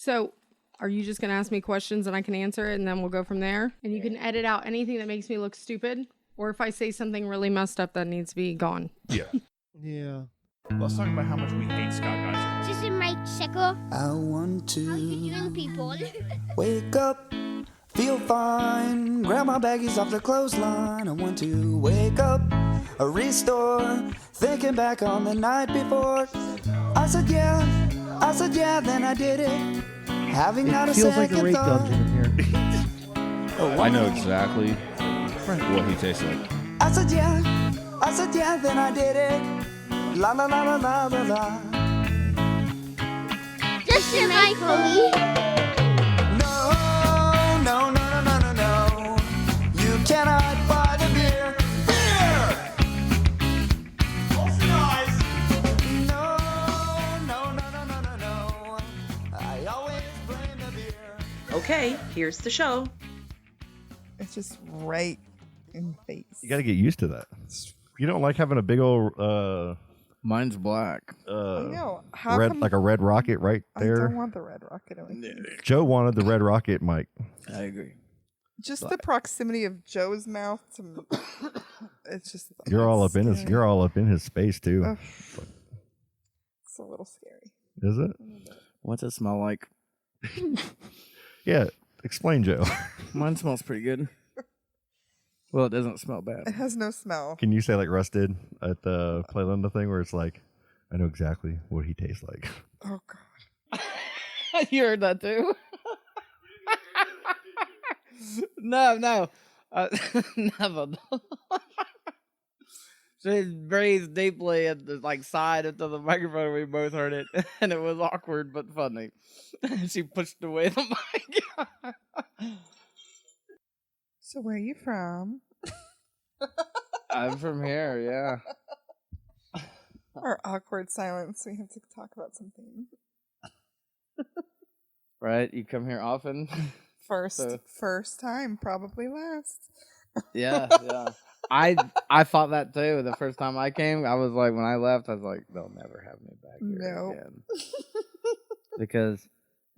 So, are you just going to ask me questions and I can answer it and then we'll go from there? And you can edit out anything that makes me look stupid? Or if I say something really messed up that needs to be gone? Yeah. Yeah. Let's talk about how much we hate Scott Geyser. This is my sickle. I want How you to doing, people? wake up, feel fine, grab my baggies off the clothesline. I want to wake up, restore, thinking back on the night before. I said yeah, then I did it. Having not It a feels like second a rape thought. dungeon in here. I know exactly what he tastes like. I said yeah, then I did it. La la la la la la la. This is my Chloe. No, no, no, no, no, no, no. You cannot buy the beer. Beer! Close your eyes. No, no, no, no, no, no, no. I always blame the beer. Okay, here's the show. It's just right in the face. You got to get used to that. You don't like having a big old Mine's black. I know. How red, come like a red rocket right I there. don't want the red rocket on my face. Joe wanted the red rocket, Mike. I agree. Just the proximity of Joe's mouth to it's just You're all up in his. scary. You're all up in his space too. Ugh. It's a little scary. Is it? What's it smell like? Yeah. Explain, Joe. Mine smells pretty good. Well, it doesn't smell bad. It has no smell. Can you say like Russ did at the Playland thing, where it's like, I know exactly what he tastes like. Oh god. You heard that too? No. Never. So he breathed deeply at the side into the microphone. We both heard it, and it was awkward but funny. She pushed away the mic. So where are you from? I'm from here, yeah. Our awkward silence. We have to talk about something. Right? You come here often? First time, probably last. Yeah. I thought that too. The first time I came, I was like, when I left, I was like, they'll never have me back here Nope. again. Because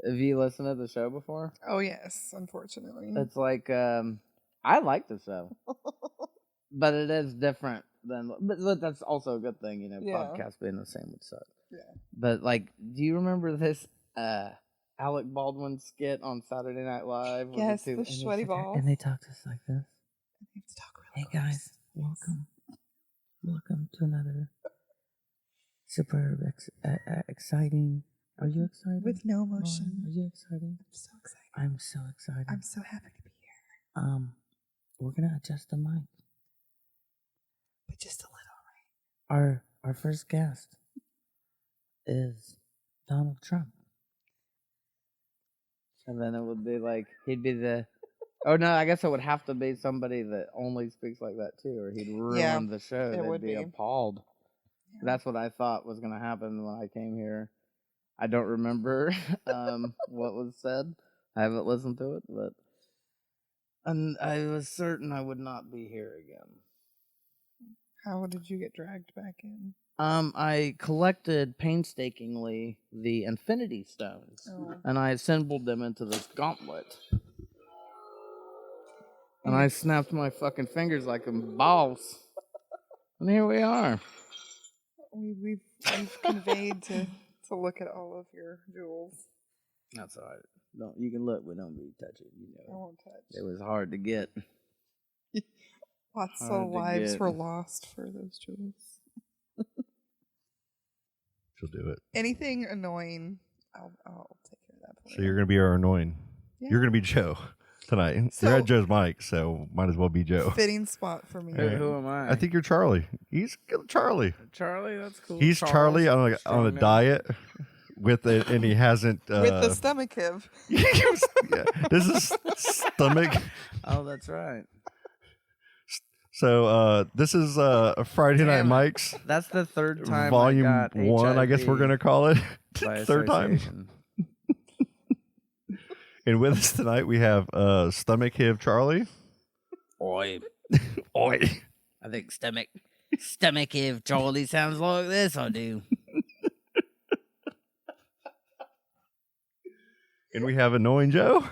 have you listened to the show before? Oh yes, unfortunately. It's like, I like the show. But it is different than, but that's also a good thing, you know, Yeah. podcasts being the same would suck. Yeah. But do you remember this Alec Baldwin skit on Saturday Night Live? Yes, the sweaty balls. And they talk to us like this. We have to talk Hey really guys, welcome to another super exciting. Are you excited? with no emotion. Are you excited? I'm so excited. I'm so excited. I'm so happy to be here. We're gonna adjust the mic. But just a little, right? Our first guest is Donald Trump. And then it would be like he'd be the. Oh no! I guess it would have to be somebody that only speaks like that too, or he'd ruin the show. it They'd would be be. appalled. Yeah. That's what I thought was going to happen when I came here. I don't remember what was said. I haven't listened to it, and I was certain I would not be here again. How did you get dragged back in? I collected painstakingly the Infinity Stones, and I assembled them into this gauntlet. And I snapped my fucking fingers like a boss. And here we are. We've conveyed to look at all of your jewels. That's all right. Don't you can look, but don't be touching. You I know, won't touch. it was hard to get. Lots hard of to lives get. were lost for those jewels. She'll do it. Anything annoying, I'll take care of that for So you're gonna be our annoying. Yeah. You're gonna be Joe tonight. So- You're at Joe's mic, so might as well be Joe. Fitting spot for me. Who am I? I think you're Charlie. He's Charlie. Charlie. That's cool. He's Charlie on a Strong diet with it, and he hasn't. With the stomach hiv. yeah, this is stomach. Oh, that's right. So this is Friday Night Damn it. Mike's That's the third time. volume I got 1. I guess we're gonna call it by third time. association. And with us tonight we have Stomach Hiv Charlie. Oi. Oi. I think stomach if Charlie sounds like this, I do. And we have Annoying Joe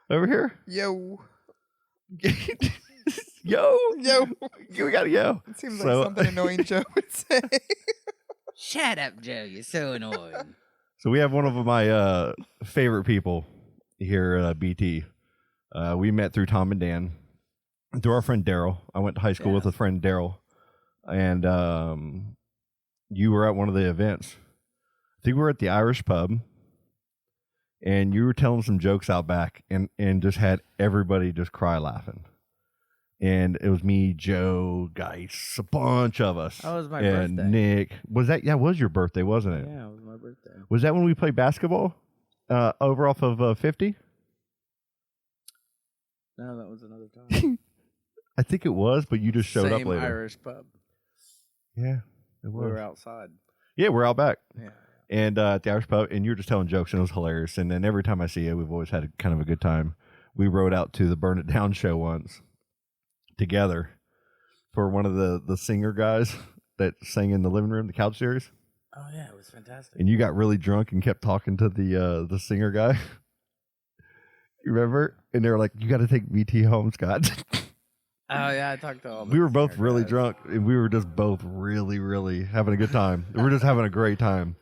over here. Yo. Yo. Yo. We got a yo. It seems So- like something Annoying Joe would say. Shut up, Joe. You're so annoying. So we have one of my favorite people here at BT. We met through Tom and Dan, through our friend Daryl. I went to high school with a friend Daryl, and you were at one of the events. I think we were at the Irish pub, and you were telling some jokes out back, and just had everybody just cry laughing. And it was me, Joe, Geis, a bunch of us. That was my and birthday. Nick. Was that? Yeah, it was your birthday, wasn't it? Yeah, it was my birthday. Was that when we played basketball over off of 50? No, that was another time. I think it was, but you just showed Same up later. Irish pub. Yeah, it We was. were outside. Yeah, we're out back. Yeah. And at the Irish pub, and you were just telling jokes, and it was hilarious. And then every time I see you, we've always had kind of a good time. We rode out to the Burn It Down show once together for one of the singer guys that sang in the living room, the couch series. Oh yeah, it was fantastic. And you got really drunk and kept talking to the singer guy. You remember? And they were like, "You got to take VT home, Scott." Oh yeah, I talked to all. We were those both singer really guys. drunk, and we were just both really, really having a good time. We were just having a great time.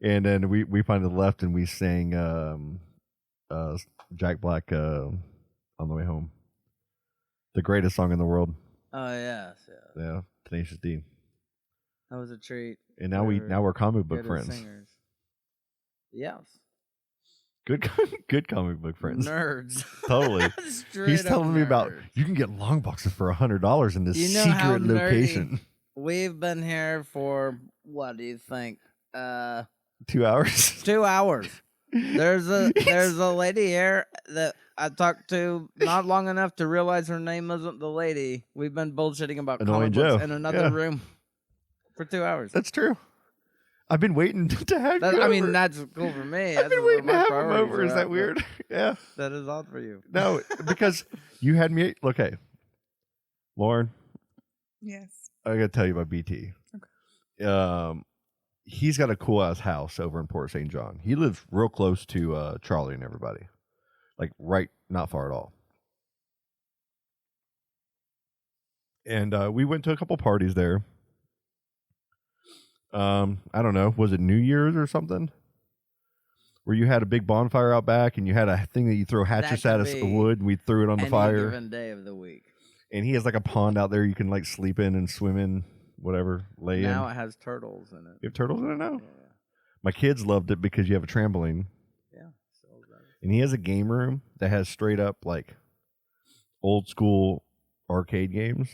And then we finally left, and we sang Jack Black on the way home. The greatest song in the world. Oh yes, yeah. Yeah, Tenacious D. That was a treat. And now we're comic book Good friends. Singers. Yes. Good comic book friends. Nerds. Totally. Straight He's up telling me about nerds. you can get long boxes for $100 in this You know how secret nerdy- location. We've been here for what do you think? 2 hours. 2 hours. There's a lady here that I talked to not long enough to realize her name isn't the lady. We've been bullshitting about Annoying comic books Joe. in another Yeah. room for 2 hours. That's true. I've been waiting to have you I mean, over. that's cool for me. I've That's been where waiting to my have him priorities over. are Is at, that but weird? Yeah. That is odd for you. No, because you had me. Okay, Lauren, Yes. I got to tell you about BT. Okay. He's got a cool ass house over in Port St. John. He lives real close to Charlie and everybody, like right, not far at all. And we went to a couple parties there. I don't know, was it New Year's or something? Where you had a big bonfire out back, and you had a thing that you throw hatchets could at us be wood, and we threw it on the Any fire. given day of the week. And he has like a pond out there you can like sleep in and swim in, whatever, lay Now in. it has turtles in it. You have turtles in it now? Yeah. My kids loved it because you have a trampoline. Yeah. So that- And he has a game room that has straight up like old school arcade games.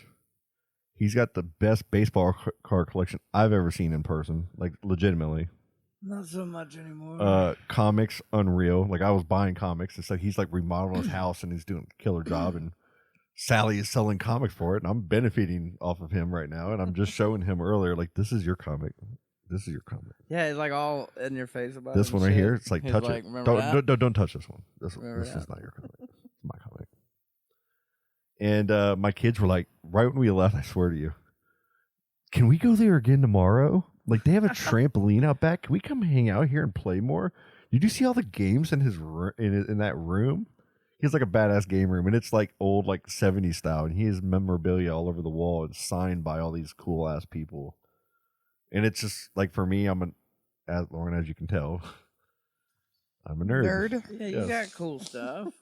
He's got the best baseball card collection I've ever seen in person, like legitimately. Not so much anymore. Comics, unreal. Like I was buying comics. It's like he's like remodeling his house and he's doing a killer job. And Sally is selling comics for it, and I'm benefiting off of him right now. And I'm just showing him earlier, like, this is your comic. This is your comic. Yeah, he's like all in your face about This it one and right shit. here, it's like He's touch like, it. "Remember that?" Don't touch this one. This Remember is that? not your comic. It's my comic. And my kids were like, right when we left, I swear to you, can we go there again tomorrow? Like they have a trampoline out back. Can we come hang out here and play more? Did you see all the games in his in that room? He has like a badass game room, and it's like old, like 70s style, and he has memorabilia all over the wall and signed by all these cool ass people. And it's just like for me, as Lauren, as you can tell, I'm a nerd. Yeah, you Yes. got cool stuff.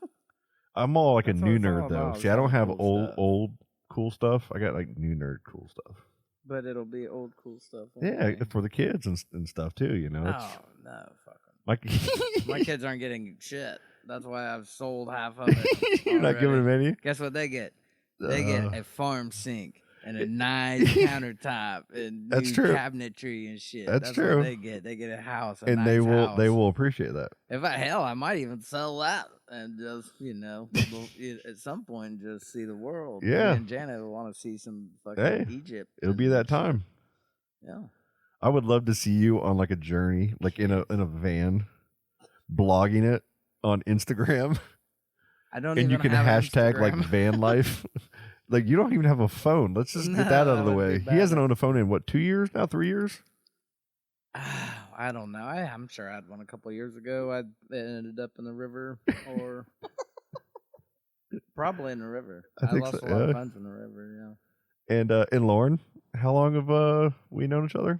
I'm all like That's a what new it's all nerd though. about, See, I don't have cool stuff. old cool stuff. I got like new nerd cool stuff. But it'll be old cool stuff. Yeah, anyway. for the kids and stuff too. You know, it's, Oh no, fuck 'em. like My kids aren't getting shit. That's why I've sold half of it. you're not giving them any. Guess what they get? They get a farm sink and a nice countertop and That's new true. cabinetry and shit. That's What true. they get. They get a house, a And nice they house. will appreciate that. If I might even sell that and just at some point just see the world. Yeah. Me and Janet will want to see some fucking Hey, Egypt. It'll be and that shit. time. Yeah. I would love to see you on like a journey, like in a van, blogging it on Instagram, I don't and you even can have hashtag like Instagram. van life. Like you don't even have a phone. Let's just get that out of the No, way. it'd be He hasn't bad. owned a phone in what, 2 years now, 3 years? I I don't know. I'm sure I had one a couple years ago. I ended up in the river, or probably in the river. I I think lost so, a lot yeah. of friends in the river. And Lauren, how long have we known each other?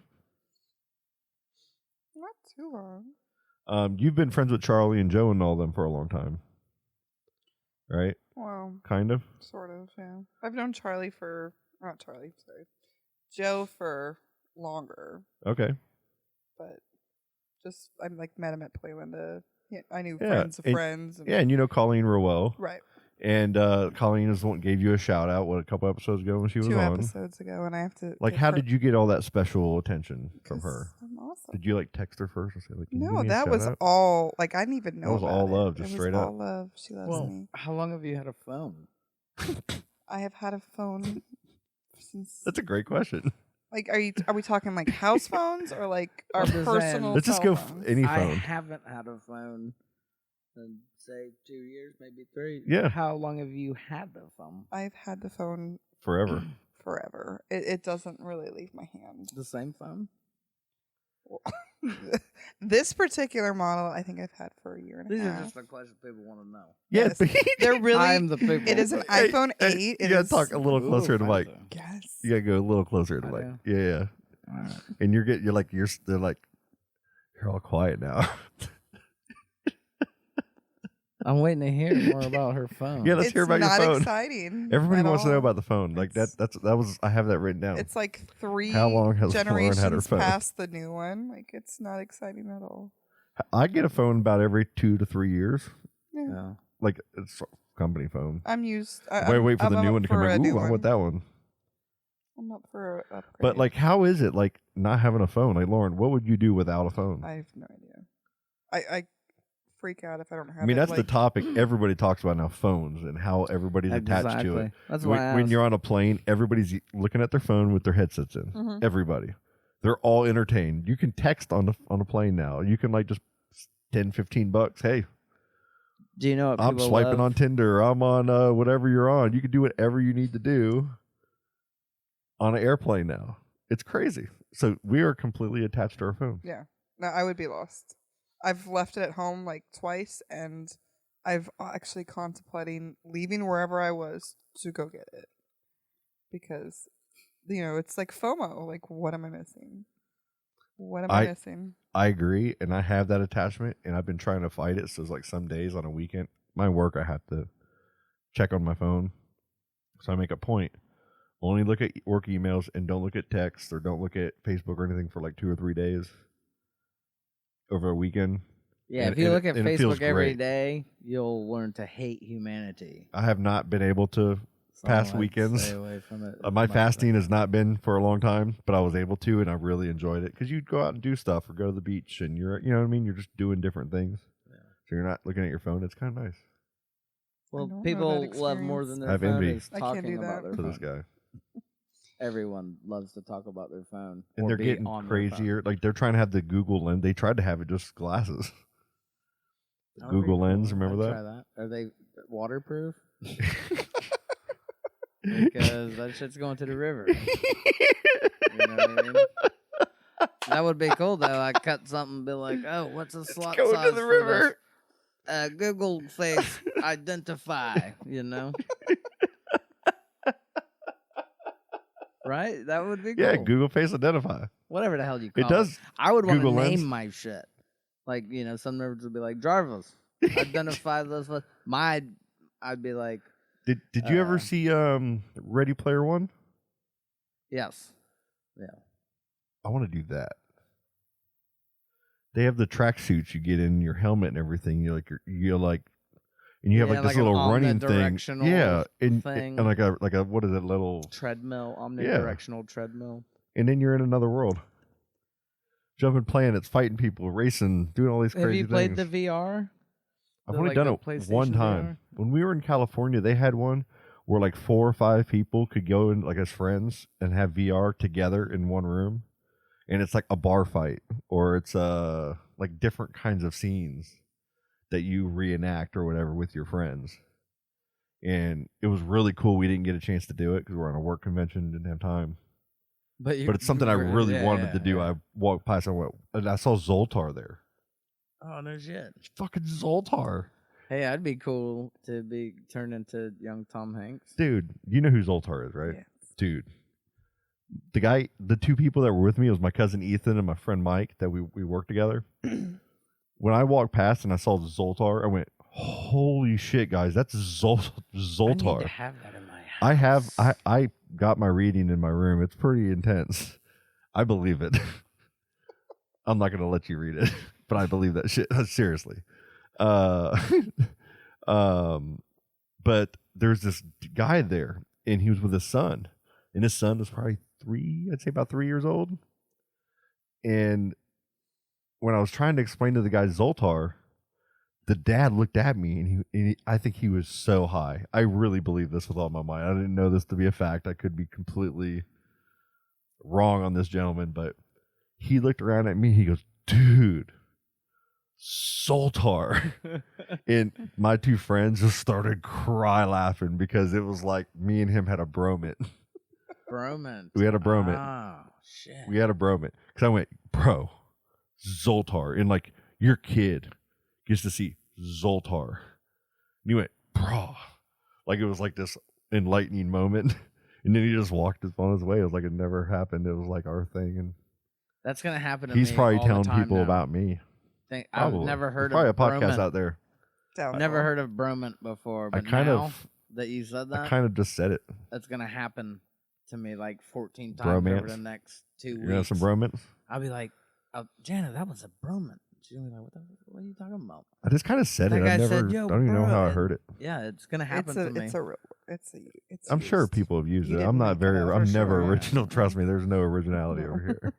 Not too long. You've been friends with Charlie and Joe and all them for a long time, right? Well, Kind of. sort of, yeah. I've known Joe for longer, Okay. but just I like met him at Play Linda. Yeah, I knew Yeah, friends of and- friends. And, Yeah, and you know Colleen real well. right. And Colleen is the one gave you a shout out a couple episodes ago when she was 2 on. episodes ago, and I have to Like, give how her- did you get all that special attention from 'cause her? I'm awesome. Did you like text her first and say like, "Can you give No, me a that shout was out?" all. Like I didn't even know. That was about all it. love, just it was straight all up. love. She loves Well, me. how long have you had a phone? I have had a phone since. That's a great question. Like, are we talking like house phones or like our I'm just saying. personal? Let's just cell go phones? any I phone. haven't had a phone in say 2 years, maybe 3. Yeah. How long have you had the phone? I've had the phone Forever. forever. It doesn't really leave my hand. The same phone? This particular model, I think I've had for a year and a These are half. just the questions people want to know. Yeah, Yes. but They're really. I'm the people. It is an Hey, iPhone hey, 8. you It gotta is- talk a little closer to the mic. Yes. You gotta go a little closer to the I mic. Yeah. All right. And they're like, you're all quiet now. I'm waiting to hear more about her phone. Yeah, let's It's hear about your not phone. exciting. Everybody at wants to know all. about the phone. Like It's- I have that written down. It's like 3 How long has Lauren generations had her phone? past the new one. Like it's not exciting at all. I get a phone about every 2 to 3 years. Yeah. Yeah. Like it's a company phone. I'm used. Wait for the new one to come in. Ooh, I want that one. I'm up for a upgrade. But like, how is it like not having a phone? Like Lauren, what would you do without a phone? I have no idea. I freak out if I don't have. I mean, it. that's the like, topic everybody talks about now, phones and how everybody's attached to it. That's why When you're on a plane, everybody's looking at their phone with their headsets in. Mhm. Everybody. They're all entertained. You can text on a plane now. You can like just $10-15. Hey, Do you know what I'm people swiping love? on Tinder. I'm on whatever you're on. You can do whatever you need to do on an airplane now. It's crazy. So we are completely attached to our phone. Yeah. No, I would be lost. I've left it at home like twice, and I've actually contemplating leaving wherever I was to go get it because, it's like FOMO. Like, what am I missing? What am I missing? I agree, and I have that attachment, and I've been trying to fight it. So it's like some days on a weekend, my work, I have to check on my phone. So I make a point. Only look at work emails and don't look at texts or don't look at Facebook or anything for like 2 or 3 days over a weekend. Yeah, And- if you and look it- at and it feels Facebook every great. day, you'll learn to hate humanity. I have not been able to. So Past I'd weekends, stay away from it My as much as I fasting has can. not been for a long time, but I was able to, and I really enjoyed it because you'd go out and do stuff or go to the beach, and you know what I mean. You're just doing different things, Yeah. so you're not looking at your phone. It's kind of nice Well, don't know people that love more experience. than I their have phone envy. is I can't talking do about that. their for phone. this guy, Everyone loves to talk about their phone, and or they're be getting on their phone. crazier. Like they're trying to have the Google lens. They tried to have it just glasses. The That would be Google lens, cool. remember I'd that? try that? Are they waterproof? Because that shit's going to the river. You know what I mean? That would be cool though. I cut something and be like, "Oh, what's a slot going to size the for river." this? Google face identify." You know, right? That would be cool. Yeah, Google Face Identify. Whatever the hell you call It does. I would want to Google name Lens. my shit. Like, some nerds would be like, Jarvis, identify this. I'd be like, Did you ever see Ready Player One? yes. Yeah. I want to do that. They have the tracksuits you get in your helmet and everything. And you have Yeah, like this like an little running thing. omnidirectional Yeah, and thing. like a what is it, little? Treadmill, omnidirectional treadmill. And then you're in another world, jumping, playing. It's fighting people, racing, doing all these crazy Have you played things. the VR? I've the, only like, done the it PlayStation one time. When we were in California, they had one where like 4 or 5 people could go in like as friends and have VR together in one room, and it's like a bar fight or it's like different kinds of scenes that you reenact or whatever with your friends. And it was really cool. We didn't get a chance to do it because we were on a work convention, didn't have time. But it's something I really wanted to do. I walked past and I saw Zoltar there. Oh no shit! It's fucking Zoltar. Hey, I'd be cool to be turned into young Tom Hanks. Dude, you know who Zoltar is, right? Yes. Dude. The two people that were with me was my cousin Ethan and my friend Mike that we worked together. When I walked past and I saw Zoltar, I went, holy shit, guys, that's Zoltar. I need to have that in my house. I got my reading in my room. It's pretty intense. I believe it. I'm not going to let you read it, but I believe that shit. Seriously. But there's this guy there, and he was with his son, and his son was probably about 3 years old. And when I was trying to explain to the guy Zoltar, the dad looked at me, and I think he was so high. I really believe this with all my mind. I didn't know this to be a fact. I could be completely wrong on this gentleman, but he looked around at me. He goes, dude, Zoltar. And my two friends just started laughing because it was like me and him had a bromance. We had a bromance. Oh, shit. We had a bromance. Because I went, bro, Zoltar. And like, your kid gets to see Zoltar. And he went, bro. Like, it was like this enlightening moment. And then he just walked on his way. It was like it never happened. It was like our thing. And That's going to happen to he's me probably all the telling time people now. about me. I've Probably. never heard There's of probably a podcast bromant. out there. Never heard of bromant before, but now that you said that, I kind of just said it. that's going to happen to me like 14 times over Bromance. the next 2 weeks. You know, some bromance. I'll be like, Janet, that was a bromant. She's gonna be like, what are you talking about? I just kind of said That it. guy I never. said, "Yo, I don't even know bro," how I and- heard it. Yeah, it's gonna happen to me. It's a real. It's I'm sure used. people have used You it. didn't I'm not make it very. up, I'm for never sure. original. Trust me. There's no originality over here.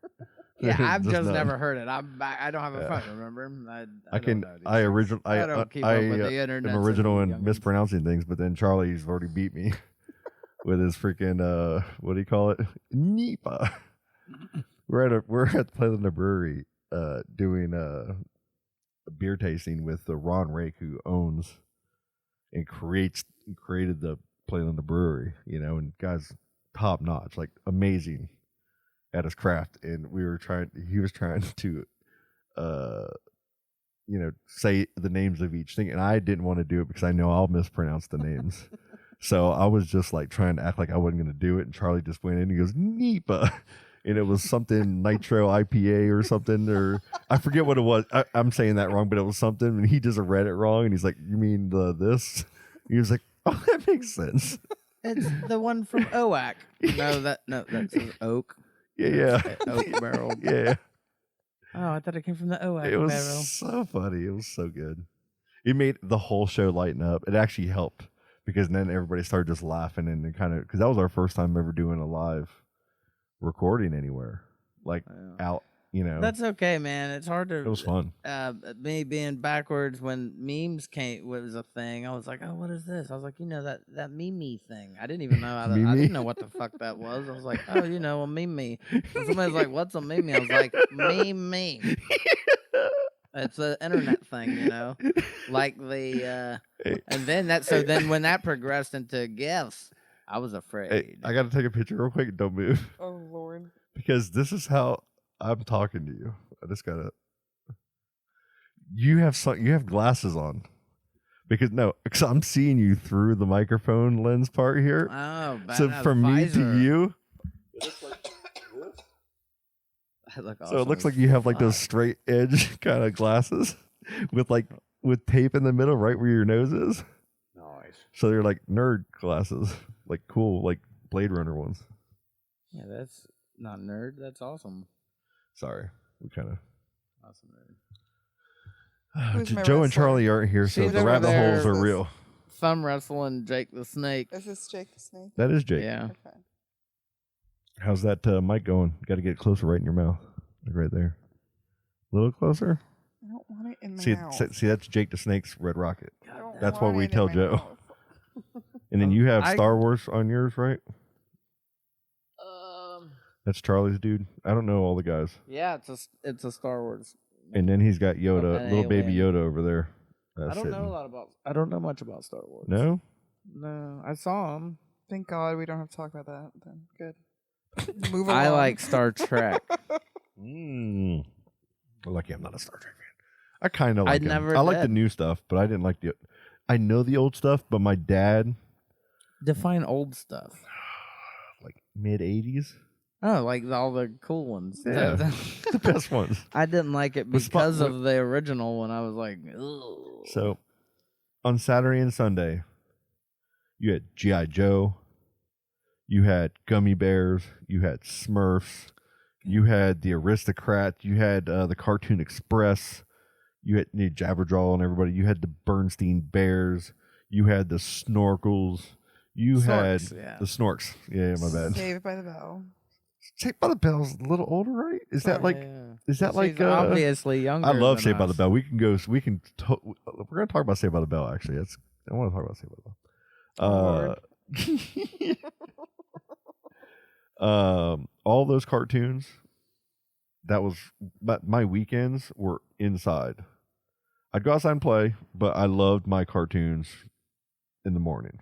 Yeah, I've There's just none. never heard it. I don't have a Yeah. phone. Remember? I can. don't know these I things. original. I don't keep up with the internet. am original in youngins. mispronouncing things, but then Charlie's already beat me with his freaking what do you call it? Nipa. We're at the Playland Brewery doing a beer tasting with Ron Rake, who owns and created the Playland Brewery, and guys top notch, like amazing at his craft. And he was trying to say the names of each thing, and I didn't want to do it because I know I'll mispronounce the names. So I was just like trying to act like I wasn't going to do it, and Charlie just went in and he goes, Nipa. And it was something Nitro IPA or something, or I forget what it was. I'm saying that wrong, but it was something, and he just read it wrong, and he's like, "You mean this?" He was like, "Oh, that makes sense." It's the one from OAC. No, that's oak. Yeah. Oak barrel. Yeah. Oh, I thought it came from the OAC It was barrel. so funny. It was so good. It made the whole show lighten up. It actually helped because then everybody started just laughing and kind of, because that was our first time ever doing a live recording anywhere, like out, That's okay, man. It's hard to. It was fun. Me being backwards when memes was a thing. I was like, oh, what is this? I was like, that meme thing. I didn't even know I didn't know what the fuck that was. I was like, oh, a meme. And somebody's like, what's a meme? I was like, meme. It's an internet thing, like the and then when that progressed into GIFs, I was afraid. Hey, I got to take a picture real quick. Don't move. Oh Lord. Because this is how I'm talking to you. I just gotta. You have glasses on, because I'm seeing you through the microphone lens part here. Oh, So from me to you, I look so awesome it looks as like you have like those fuck. straight edge kind of glasses with tape in the middle, right where your nose is. Nice. So they're like nerd glasses, like cool, like Blade Runner ones. Yeah, that's not nerd. That's awesome. Sorry, we kind of. Awesome nerd. Who's my Joe and wrestler? Charlie aren't here, so She's the over rabbit there. holes are real. Thumb wrestling Jake the Snake. Is this Jake the Snake? That is Jake. Yeah. Okay. How's that mic going? Got to get closer, right in your mouth, like right there. A little closer. I don't want it in my See, mouth. see, that's Jake the Snake's Red Rocket, I don't that's what want we it in tell my Joe. mouth. and then you have I- Star Wars on yours, right? That's Charlie's dude. I don't know all the guys. Yeah, it's a Star Wars. And then he's got Yoda, An little baby alien. Yoda over there. I don't know I don't know much about Star Wars. No, No, I saw him. Thank God we don't have to talk about that. Then good. Move along. I like Star Trek. Lucky I'm not a Star Trek fan. I kind of like I never I like the did. new stuff, but I didn't like the. I know the old stuff, but my dad, Define old stuff. like mid '80s, Oh, like all the cool ones. Yeah. the best ones. I didn't like it But Spot- because of the original one. I was like, ugh. So, on Saturday and Sunday, you had G.I. Joe, you had Gummy Bears, you had Smurfs, you had the Aristocrat, you had the Cartoon Express, you had Jabberjaw and everybody, you had the Bernstein Bears, you had the Snorkels, you had Snorks, yeah. the Snorks. Yeah, my bad. Saved by the Bell. Saved by the Bell's a little older, right? Is that like? Yeah. Is that She's like? obviously younger? I love than Saved by the us. Bell. We can go. We're gonna talk about Saved by the Bell. Actually, I want to talk about Saved by the Bell. All those cartoons. That was my weekends were inside. I'd go outside and play, but I loved my cartoons in the morning.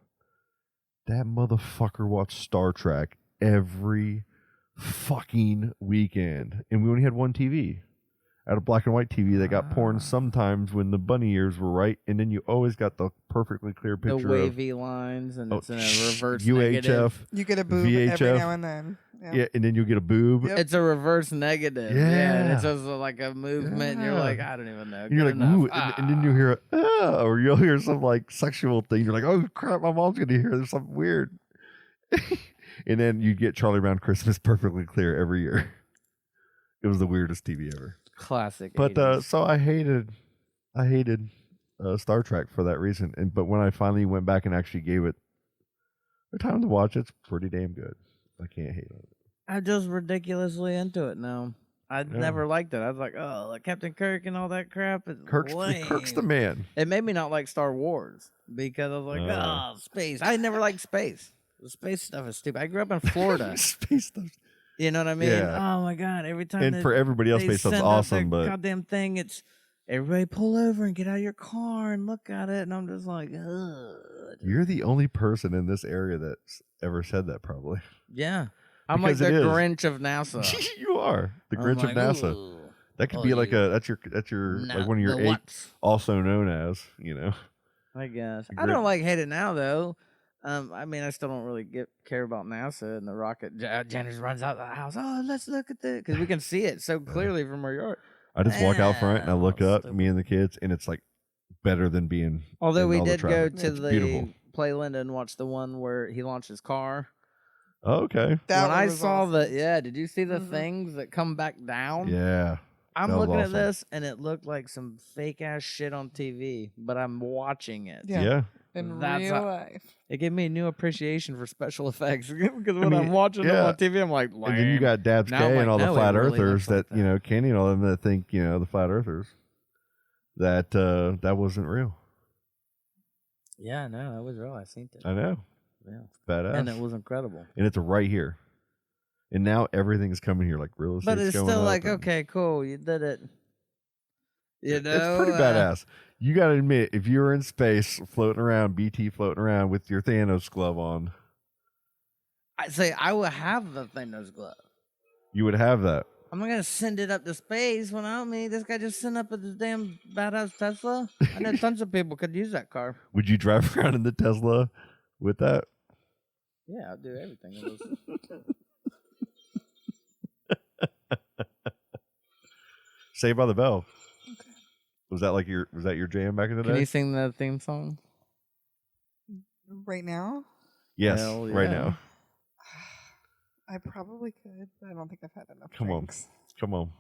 That motherfucker watched Star Trek every fucking weekend, and we only had one TV. I had a black and white TV that got porn sometimes when the bunny ears were right, and then you always got the perfectly clear The picture wavy lines, and it's in a reverse UHF. negative. You get a boob VHF. every now and then. Yeah, and then you get a boob. Yep. It's a reverse negative. Yeah. and it's just like a movement. And you're Yeah. like, I don't even know. And you're Good like, enough. ooh, and then you hear, or you'll hear some like sexual thing. You're like, oh crap, my mom's gonna hear there's something weird. And then you get Charlie Brown Christmas perfectly clear every year. It was the weirdest TV ever. Classic. But 80s. so I hated Star Trek for that reason. But when I finally went back and actually gave it the time to watch, it's pretty damn good. I can't hate on it. I'm just ridiculously into it now. I Yeah. never liked it. I was like, oh, like Captain Kirk and all that crap is Kirk's the lame. man. It made me not like Star Wars because I was like, oh, space. I never liked space. The space stuff is stupid. I grew up in Florida. Space stuff. You know what I mean? Yeah. Oh my god! Every time And for everybody else, they space stuff's send up awesome, that but goddamn thing, it's everybody pull over and get out of your car and look at it, and I'm just like, ugh. you're the only person in this area that's ever said that, probably. Yeah, I'm Because like it the is. Grinch of NASA. You are the I'm Grinch like, of NASA. "Ooh, That could oh, be like you- that's your no, like one of your the eight, what's. also known as, you know. I guess The I don't Grinch. like hate it now though. I mean, I still don't really care about NASA and the rocket. Janice runs out of the house. Oh, let's look at this because we can see it so clearly from our yard. I just walk out front and I look up, Stupid. me and the kids, and it's like better than being. Although in we all the did go traffic. to It's the beautiful. Playland and watch the one where he launched his car. Oh, okay. That when one I was saw awesome. did you see the Mhm. things that come back down? Yeah. I'm that was looking at awesome. this and it looked like some fake ass shit on TV, but I'm watching it. Yeah. Yeah. In That's real how- life. It gave me a new appreciation for special effects because when mean, I'm watching them yeah. on TV, I'm like, And then you lame. got Dabs Now K I'm and like, all the no, it flat really earthers looks like that, you know, Kenny and all them that think, you know, the flat earthers. That wasn't real. Yeah, no, that was real. I seen it. I know. Yeah, Badass. and it was incredible. And it's right here. And now everything's coming here, like real estate. But it's still like, okay, cool, you did it. You know, It's pretty badass. You got to admit, if you were in space floating around, BT floating around with your Thanos glove on, I say I will have the Thanos glove. you would have that. I'm not gonna send it up to space without me. This guy just sent up a damn badass Tesla. I know tons of people could use that car. Would you drive around in the Tesla with that? Yeah, I'll do everything. It was- Saved by the Bell. Was that your jam back in the Can day? you sing the theme song? Right now, Yes, Hell right yeah. now. I probably could, but I don't think I've had enough Come on. drinks. Come on.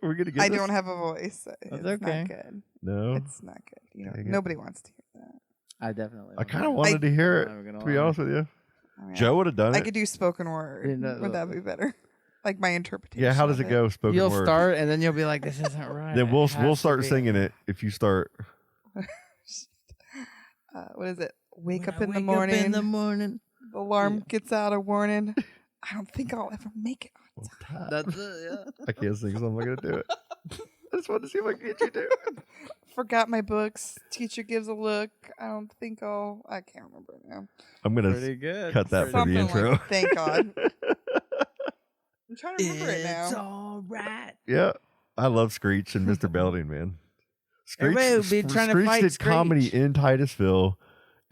We're gonna get. I this? don't have a voice. So it's okay. not good. No, It's not good. You know, Dang it. nobody wants to hear that. I definitely. I kind of wanted to hear it. I'm not gonna To be lie. honest with you, I mean, Joe would have done I it. could do spoken word. You know, Would that be better? Like my interpretation. Yeah, how does of it go? Spoken You'll word. start, and then you'll be like, "This isn't right." Then It we'll has start to be." singing it if you start. What is it? Wake When up I in the wake morning. Up in the morning. The alarm gets out a warning. I don't think I'll ever make it on time. That's it. Yeah. I can't sing, so I'm not gonna do it. I just wanted to see if I can get you to. Forgot my books. Teacher gives a look. I can't remember it now. I'm gonna Pretty good. cut that for the Something intro. like, thank God. I'm trying to remember it It's now. all right. Yeah, I love Screech and Mr. Belding, man. Screech, Everybody would be trying to Screech fight did comedy Screech. in Titusville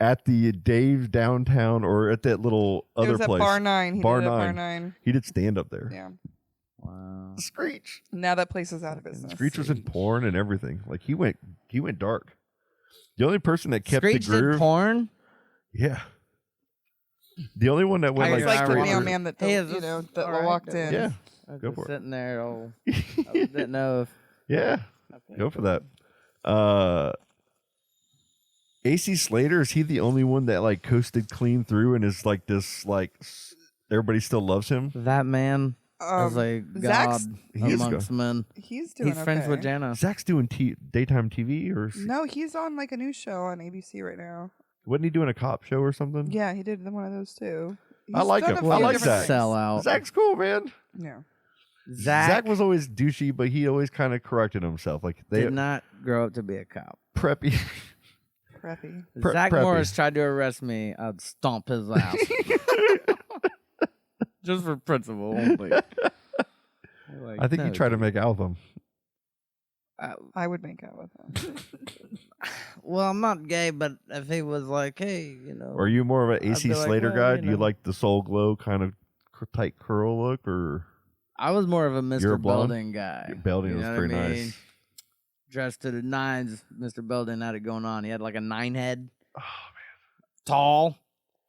at the Dave's downtown or at that little It other was at place. Bar 9. He Bar did it at Bar 9. 9. He did stand up there. Yeah. Wow. Screech. Now that place is out of business. Screech was in porn and everything. Like he went dark. The only person that kept Screech the groove. did porn. Yeah. The only one that went He like was like the straight Mailman. through. mailman that, Hey, the, is you this know, that all right? walked in. Yeah. I was Go just for it. sitting there. I didn't know if. Yeah. Go for that. AC Slater, is he the only one that like coasted clean through and is like this like everybody still loves him? That man is a god Zach's- He is amongst men. He's doing He's friends with okay. Jana. Zach's doing daytime TV or No, he's on like a new show on ABC right now. wasn't he doing a cop show or something? Yeah, he did one of those too. I He's like done him. a I few like different Zach. things. Sellout. Zach's cool, man. Yeah. Zach was always douchey, but he always kind of corrected himself. Like they did not grow up to be a cop. preppy. Preppy. Zach preppy. Morris tried to arrest me. I'd stomp his ass. Just for principle only. Like, I think no, he tried to dude. make out with him. I would make out with him. Well, I'm not gay, but if he was like, hey, you know. Are you more of an I'd AC be like, Slater well, guy? you Do you know. like the Soul Glow kind of tight curl look, or I was more of a You're a Mr. blonde? Belding guy. Belding You was know what I pretty mean? nice? Dressed to the nines, Mr. Belding had it going on. He had like a 9 head, Oh tall,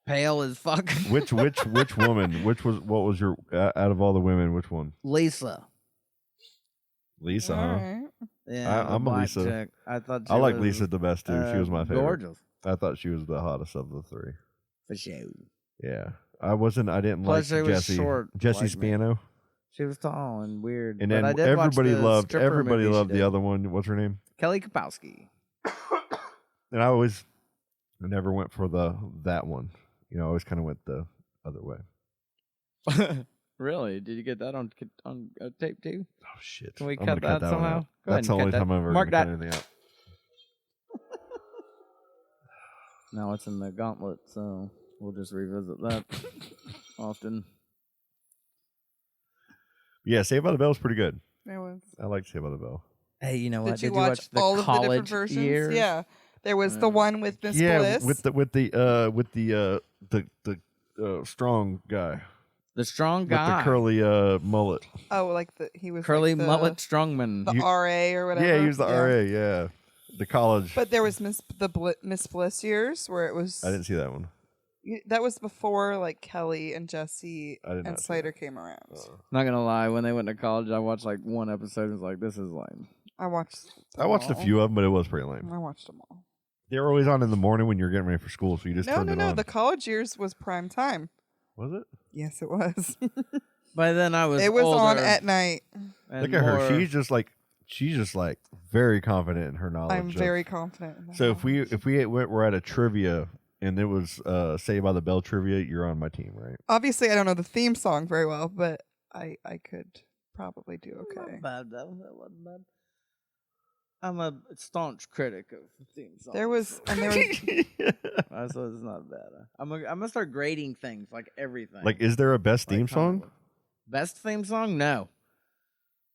pale as fuck. man, which woman? What was your out of all the women? Which one? Lisa. Lisa, All huh? right. Yeah, the I'm a black Lisa. chick. I thought she I like was, Lisa the best too. She was my favorite. Gorgeous. I thought she was the hottest of the three. For sure. Yeah, I didn't Plus, like she was Jesse. short Jesse like me. Spano, She was tall and weird. and but then I did watch everybody the loved stripper movie she the did. other one. What's her name? Kelly Kapowski. And I never went for that one. You know, I always kind of went the other way. Really? Did you get that on tape too? Oh shit! Can we I'm cut gonna that one somehow? out. Go ahead That's and the only cut time that. I've ever Mark cut that. anything out. Now it's in the gauntlet, so we'll just revisit that often. Yeah, Saved by the Bell is pretty good. It was. I like Saved by the Bell. Hey, you know what? Did you watch the all of the different college versions? years? Yeah. There was the one with Miss Yeah, Bliss. with the strong guy The strong guy. with the curly mullet. oh, like he was curly like the, mullet strongman. the You- RA or whatever. Yeah, he was the RA. Yeah, the college. But there was Miss Bliss years where it was. I didn't see that one. That was before like Kelly and Jesse I did not and see Slater came around. Not gonna lie, when they went to college, I watched like one episode and was like, "This is lame." I watched. I watched a few of them, but it was pretty lame. I watched them all. They were always on in the morning when you're getting ready for school, so you just turned it on. The college years was prime time. Was it? Yes, it was. By then, I was. It was on older at night. and Look at her. more- She's just like very confident in her knowledge. I'm of- very confident. In that So if knowledge. we were at a trivia and it was Saved by the Bell trivia, you're on my team, right? Obviously, I don't know the theme song very well, but I could probably do okay. Not bad though. That wasn't bad. I'm a staunch critic of theme songs. There was so it's not bad. I'm gonna start grading things like everything. Like, is there a best Like theme comic song? book. Best theme song? No.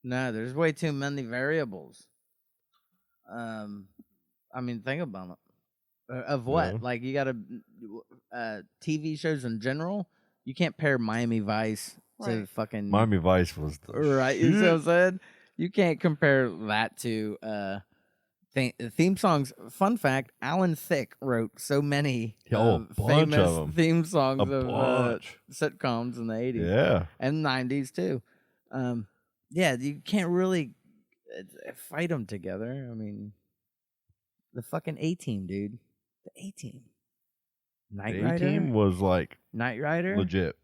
There's way too many variables. I mean, think about it. Of what? Yeah. Like, you gotta TV shows in general. You can't pair Miami Vice to Right. fucking Miami Vice was the right. You see what I'm saying? You can't compare that to theme songs. Fun fact: Alan Thicke wrote so many Oh, a bunch famous of 'em. theme songs A of bunch. sitcoms in the 80s Yeah. and 90s too. Yeah, you can't really fight them together. I mean, the fucking A-Team, dude. The A-Team. Knight The Rider. A-Team was like Knight Rider. legit.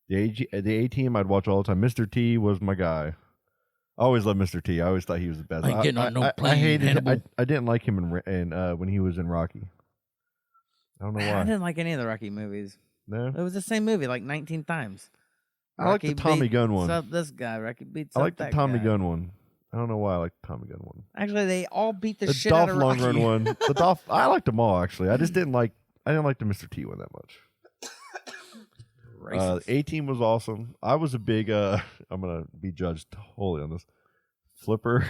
The A-Team I'd watch all the time. Mr. T was my guy. I always loved Mr. T. I always thought he was the best. Ain't getting on no I plane, hated. Hannibal. I didn't like him in when he was in Rocky. I don't know I why. didn't like any of the Rocky movies. No, It was the same movie like 19 times. I like the Rocky Tommy beats Gunn one. Up this guy. Rocky beats I up like the that Tommy guy. Gunn one. I don't know why I like the Tommy gun one. Actually, they all beat the, The shit out Dolph of Rocky. Lundgren one. The Dolph. I liked them all actually. I just didn't like. I didn't like the Mr. T one that much. A-Team was awesome. I was a big. I'm gonna be judged wholly on this. Flipper.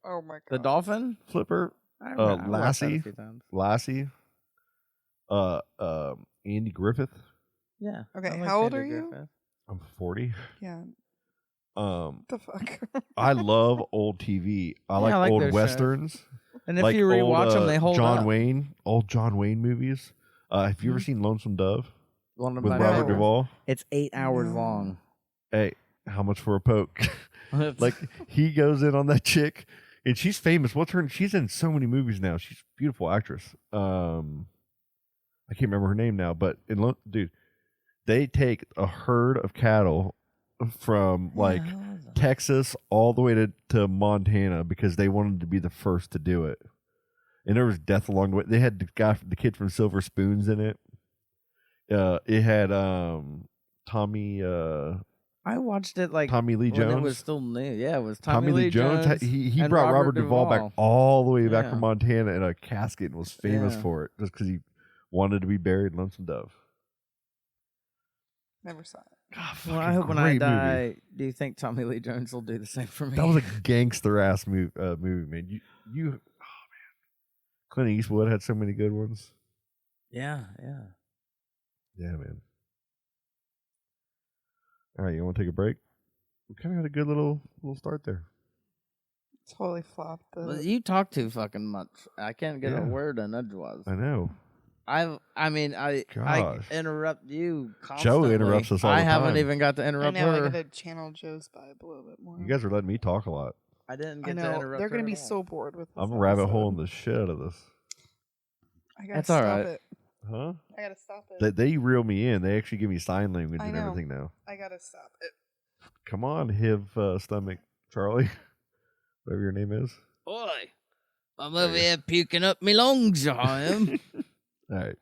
Oh my god. The dolphin? Flipper. I watched that a Lassie. few times. Lassie. Andy Griffith. Yeah. Okay, I liked how old Andy are you? Griffith. I'm 40. Yeah. Um, The fuck. I love old TV. I Yeah, like I like old those shows. westerns. And if like you rewatch old, them, they hold John up. Wayne, old John Wayne movies. Have you ever seen Lonesome Dove One of with my Robert favorites. Duvall? It's 8 hours No. long. Hey, how much for a poke? Like he goes in on that chick, and she's famous. What's her? She's in so many movies now. She's a beautiful actress. I can't remember her name now, but dude, they take a herd of cattle from like Texas all the way to Montana because they wanted to be the first to do it, and there was death along the way. They had the kid from Silver Spoons in it. It had Tommy. I watched it like Tommy Lee when Jones. it was still new. Yeah, it was Tommy Lee Jones. He and brought Robert Duvall back all the way back Yeah. from Montana in a casket and was famous Yeah. for it just because he wanted to be buried in Lonesome Dove. Never saw it. God, Well, I fucking hope when I great movie. die, do you think Tommy Lee Jones will do the same for me? That was a gangster ass movie, man. Oh man, Clint Eastwood had so many good ones. yeah. Yeah, man. All right, you want to take a break? We kind of had a good little start there. Totally flopped. Well, you talk too fucking much. I can't get a Yeah. word in edgewise. I know. I Gosh. interrupt you constantly. Joe interrupts us all I the haven't time. even got to I interrupt know. I her. gotta channel Joe's vibe a little bit more. You guys are letting me talk a lot. I didn't I get to know. interrupt They're her gonna at be all. so bored with this I'm a rabbit episode. hole in the shit out of this. I gotta That's stop all right. it. Huh? I gotta stop it. They reel me in. They actually give me sign language I and know. everything now. I gotta stop it. Come on, HIV stomach Charlie, whatever your name is. Oi, I'm over here puking up me lungs, I am. All right.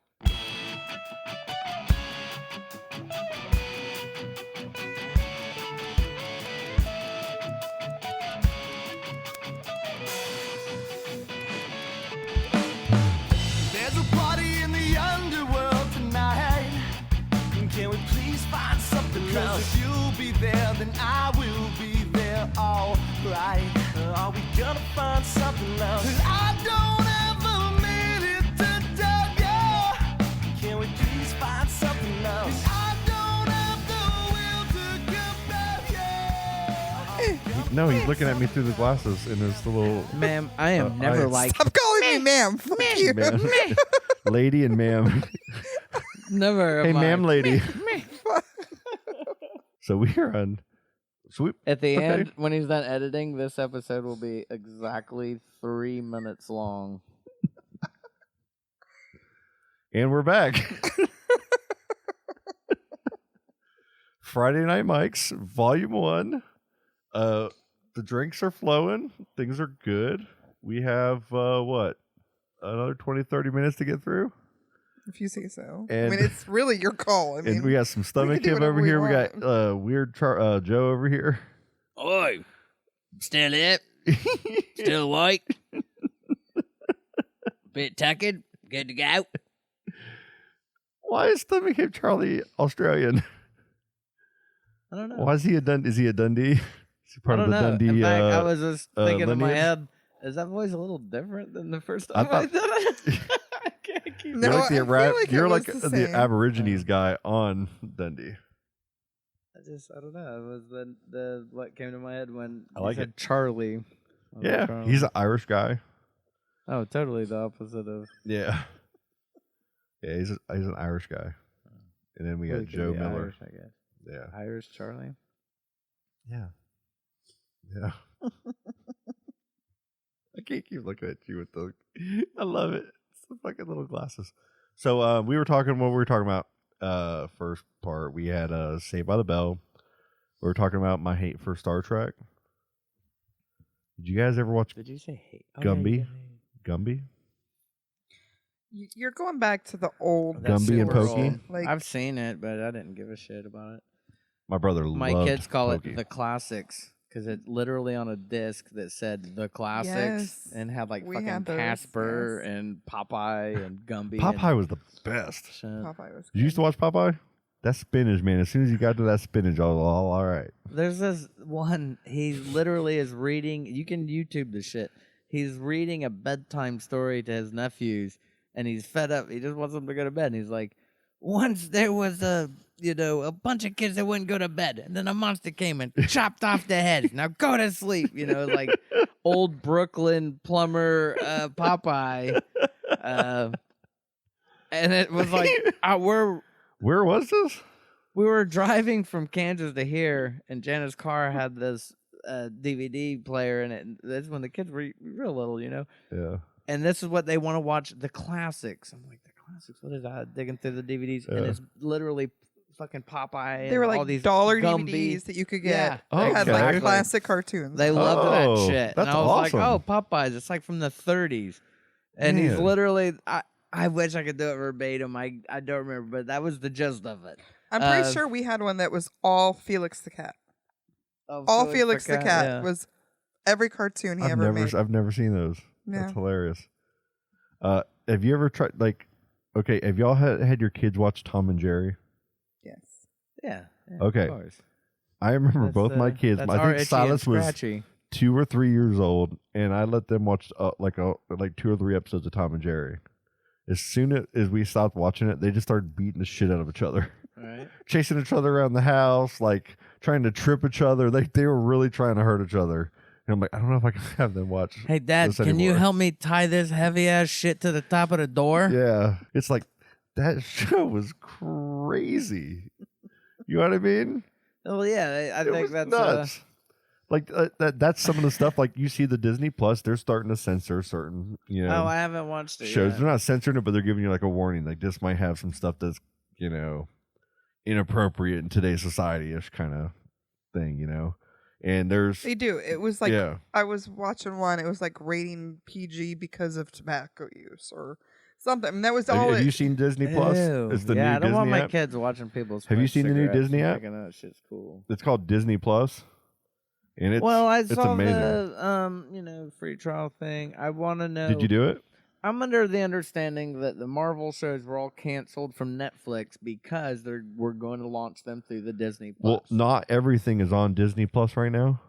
There's a party in the underworld tonight. Can we please find something else? If you'll be there, then I will be there. All right. Are we gonna find something else? I don't ever mean it to tell you. Can we please find something else? I don't have the will to compare you. No, he's looking at me through the glasses in his little Ma'am, I am never I- like Stop calling me ma'am. Fuck you. ma'am. Lady and ma'am. never. Hey, am I- ma'am, lady. So we are on. Sweep. At the Okay. end, when he's done editing, this episode will be exactly 3 minutes long. And we're back. Friday Night Mics, Volume 1. The drinks are flowing. Things are good. We have, another 20, 30 minutes to get through? If you say so. And- I mean, it's really your call. I mean, And we got some stomach do hip whatever over we here. We got want. weird Joe over here. Oi, still here, still awake, bit tuckered, good to go. Why is stomach hip Charlie Australian? I don't know. Why is he a Dundee? Is he a Dundee? Is he part I of don't the know. Dundee? In fact, I was just thinking in my lineage? head, is that voice a little different than the first I time I, thought- did it? I can't keep No, you're like the, I feel like it you're was like the the same. Aborigines guy on Dundee. I don't know. It was the what came to my head when I you like said it. Charlie. I was like, Yeah, Charlie. he's an Irish guy. Oh, totally the opposite of. Yeah, yeah, he's an Irish guy. And then we got Really could Joe be Miller. Irish, I guess. Yeah, Irish Charlie. yeah, yeah. I can't keep looking at you with the. I love it. It's the fucking little glasses. So we were talking. What we were talking about. First part we had Saved by the Bell. We were talking about my hate for Star Trek. Did you guys ever watch Did you say hate? Gumby? Gumby? You're going back to the old That's Gumby and super Pokey? old. Like, I've seen it, but I didn't give a shit about it. My brother My loved kids call Pokey. it the classics because it literally on a disc that said the classics Yes. and had like We fucking had those, Casper yes. and Popeye and Gumby. Popeye was the best. Shit. Popeye was You used to watch Popeye? That spinach, man. As soon as you got to that spinach, I was all right. There's this one. He literally is reading. You can YouTube the shit. He's reading a bedtime story to his nephews, and he's fed up. He just wants them to go to bed. And he's like, "Once there was a bunch of kids that wouldn't go to bed, and then a monster came and chopped off their heads. Now go to sleep." Like old Brooklyn plumber Popeye, and it was like Where was this? we were driving from Kansas to here, and Jana's car had this DVD player in it. And that's when the kids were real little, Yeah. And this is what they want to watch, the classics. I'm like, the classics? What is that? Digging through the DVDs, and it's literally fucking Popeye. They were and all like these dollar Gumby. DVDs that you could get. Yeah. They had Okay. like classic cartoons. They loved Oh, that shit. that's And I was awesome. like, oh, Popeyes. It's like from the 30s. And he's Man. literally, I wish I could do it verbatim. I don't remember, but that was the gist of it. I'm pretty sure we had one that was all Felix the Cat. Oh, All Felix the Cat yeah. was every cartoon he I've ever never, made. I've never seen those. Yeah. That's hilarious. Have you ever tried have y'all had your kids watch Tom and Jerry? Yes. Yeah. Okay. Of course. I remember That's both my kids. that's I our think Itchy Silas and was Scratchy. 2 or 3 years old, and I let them watch like 2 or 3 episodes of Tom and Jerry. As soon as we stopped watching it, they just started beating the shit out of each other, Right. chasing each other around the house, like trying to trip each other. They were really trying to hurt each other. And I'm like, I don't know if I can have them watch. Hey, Dad, this can you anymore. help me tie this heavy ass shit to the top of the door? Yeah, it's like that show was crazy. You know what I mean? Oh yeah, I It think was that's nuts. Like that's some of the stuff. Like you see the Disney Plus, they're starting to censor certain Oh, I haven't watched it shows. yet. They're not censoring it, but they're giving you like a warning. Like this might have some stuff that's inappropriate in today's society-ish kind of thing. And there's They do. It was like yeah. I was watching one. It was like rating PG because of tobacco use or something. And that was all. Have you seen Disney Plus? Ew. It's the yeah, new I don't want Disney my app. kids watching people. Have you smoke seen the new cigarettes Disney and app? thinking, oh, shit's cool. It's called Disney Plus, and it's I it's saw amazing. the free trial thing. I want to know. Did you do it? I'm under the understanding that the Marvel shows were all canceled from Netflix because we're going to launch them through the Disney Plus. Well, not everything is on Disney Plus right now.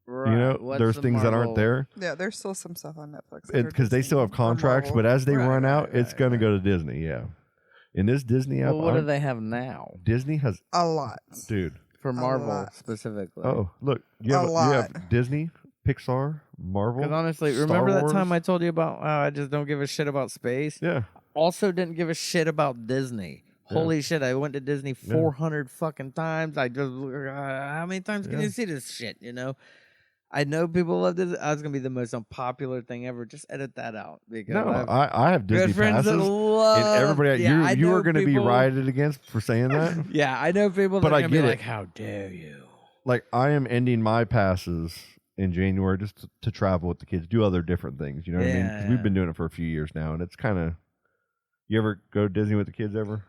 right. What's There's the things that aren't Marvel- there Yeah, there's still some stuff on Netflix that are because they Disney still have or contracts. Marvel. But as they Right, run out, right, it's right, going to right. go to Disney. Yeah. In this Disney app, Well, what do they have now Disney has, a lot. dude. for Marvel lot. specifically? Oh, look, you A have, you lot. have Disney, Pixar, Marvel. Because honestly, Star remember that time Wars? I told you about how I just don't give a shit about space? Yeah. Also didn't give a shit about Disney. Yeah. Holy shit, I went to Disney Yeah. 400 fucking times. I just, how many times can Yeah. you see this shit, I know people love this. That's going to be the most unpopular thing ever. Just edit that out. Because No, I've I have Disney good friends passes. that love... And everybody, Yeah, I you know are going to be people- rioted against for saying that. Yeah, I know people But that I are going to get be it. like, how dare you? Like I am ending my passes in January just to travel with the kids, do other different things. You know what I mean? 'Cause we've been doing it for a few years now, and it's kind of. You ever go to Disney with the kids ever?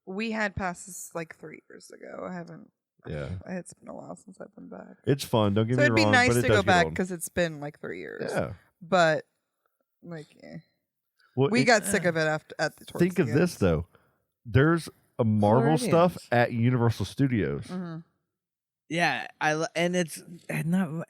We had passes like 3 years ago. I haven't. Yeah, It's been a while since I've been back. it's fun. Don't get So me it'd be wrong, nice but it to does go get back old. because it's been like 3 years. Yeah. But Well, we it- got sick of it after at the. towards Think the of this end. though. There's a Marvel stuff Floridians. at Universal Studios. Mhm. Yeah, and it's not...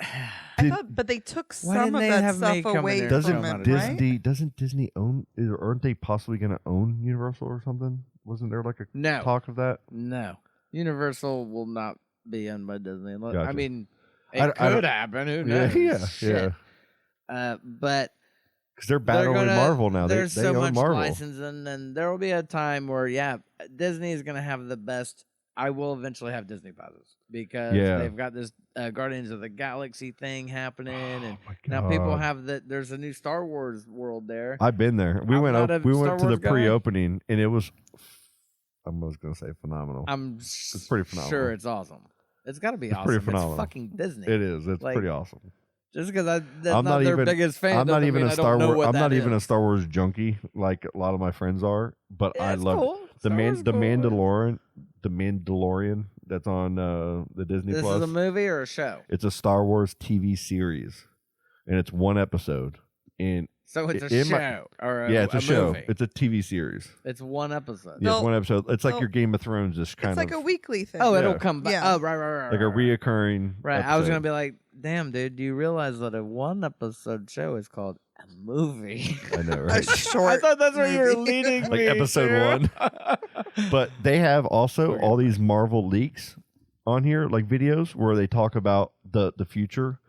I thought, but they took Why some didn't of they that have stuff May come in away there? Doesn't from Doesn't it, Disney right? doesn't Disney own? Aren't they possibly going to own Universal or something? Wasn't there like a No. talk of that? No. Universal will not be owned by Disney. I Gotcha. mean, it I don't- could happen. Who knows? Yeah, Shit. yeah. But Because they're battling gonna- Marvel now. They there's they so own much Marvel. licensing, and there will be a time where, Disney is going to have the best. I will eventually have Disney passes because Yeah. they've got this Guardians of the Galaxy thing happening, and Oh my now people God. have that. There's a new Star Wars world there. I've been there. We I'm went not up. a We Star went to the Wars guy. pre-opening, and it was. I was going to say phenomenal. I'm pretty phenomenal. sure it's awesome. It's got to be It's awesome. pretty phenomenal. It's fucking Disney. It is. It's Like, pretty awesome. Just because that's I'm not not their even- biggest fan. I'm not doesn't even mean a I don't Star know Wars. what I'm that not even a is. Star Wars junkie like a lot of my friends are. But Yeah, I it's love cool. the Star Wars is cool. Mandalorian. The Mandalorian. that's on the Disney This Plus. is a movie or a show? It's a Star Wars TV series, and it's one episode. And So it's a in my- show or it's a show. movie. It's a TV series. It's one episode. Yeah, it's They'll- one episode. It's like they'll- your Game of Thrones, just kind It's like of a weekly thing. Oh, Yeah. it'll come back. Yeah. Oh, right. like a reoccurring. Right. I was episode. gonna be like, damn, dude, do you realize that a one episode show is called a movie? I know, A right? short. I thought that's where you were movie. leading Like me episode to. 1. But they have also all these Marvel leaks on here, like videos where they talk about the future.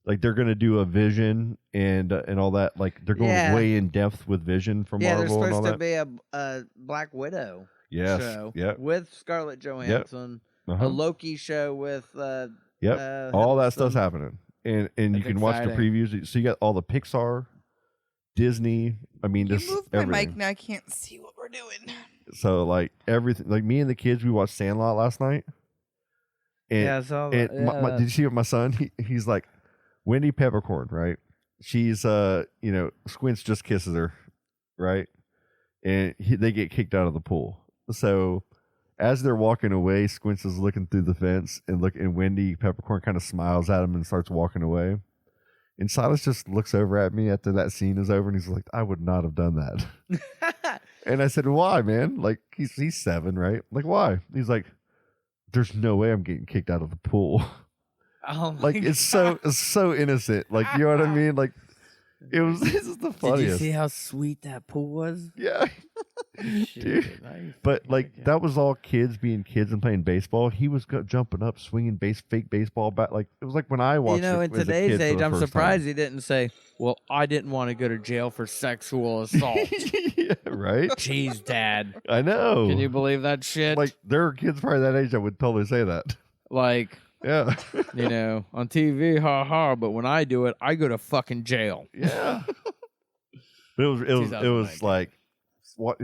Like they're gonna do a Vision and all that. Like they're going Yeah. way in depth with Vision from Yeah, there's Marvel and all supposed to that. be a Black Widow Yes. show Yep. with Scarlett Johansson, a Uh-huh. Loki show with Yep. All that stuff's Hiddleston. happening, and you That's can watch the exciting. previews. So you got all the Pixar, Disney. I mean, You just moved my everything. mic, now I can't see what we're doing. So like everything. Like me and the kids, we watched Sandlot last night. And, Yeah, I saw and that. my, did you see what my son? He's like, Wendy Peppercorn, right? She's Squints just kisses her, right? And they get kicked out of the pool. So as they're walking away, Squints is looking through the fence and Wendy Peppercorn kind of smiles at him and starts walking away. And Silas just looks over at me after that scene is over and he's like, I would not have done that. And I said, why, man? Like he's 7, right? Like, why? He's like, there's no way I'm getting kicked out of the pool. Oh my Like it's so innocent. Like you know what I mean? Like this is the Did funniest. you see how sweet that pool was? Yeah. Shit, Dude. now you But fucking like make it. that was all kids being kids and playing baseball. He was jumping up, swinging fake baseball bat. Like it was like when I watched. You know, it in as a today's kid for age, the I'm first surprised he didn't say, "Well, I didn't want to go to jail for sexual assault." time. Yeah, right. Jeez, Dad, I know. can you believe that shit? Like there are kids probably that age that would totally say that. Like, Yeah. you know, on TV, ha ha. But when I do it, I go to fucking jail. Yeah. But it was 2019. like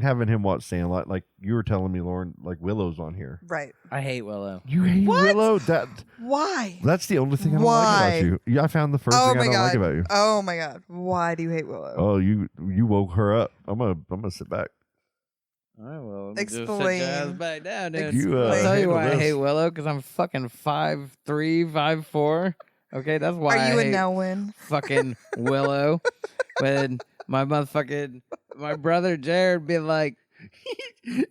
having him watch Sandlot. Like you were telling me, Lauren, like Willow's on here. Right. I hate Willow. You hate What? Willow? Why? That's the only thing I don't Why? like about you. Yeah, I found the first Oh thing I my don't god. like about you. Oh my god. Why do you hate Willow? Oh, you woke her up. I'm gonna sit back. All right, well, Explain. just sit your ass back down, dude. You, I'll tell you handle why I this. hate Willow, because I'm fucking 5'3", 5'4". Okay, that's why Are you I a hate now win? fucking Willow. When my brother Jared be like,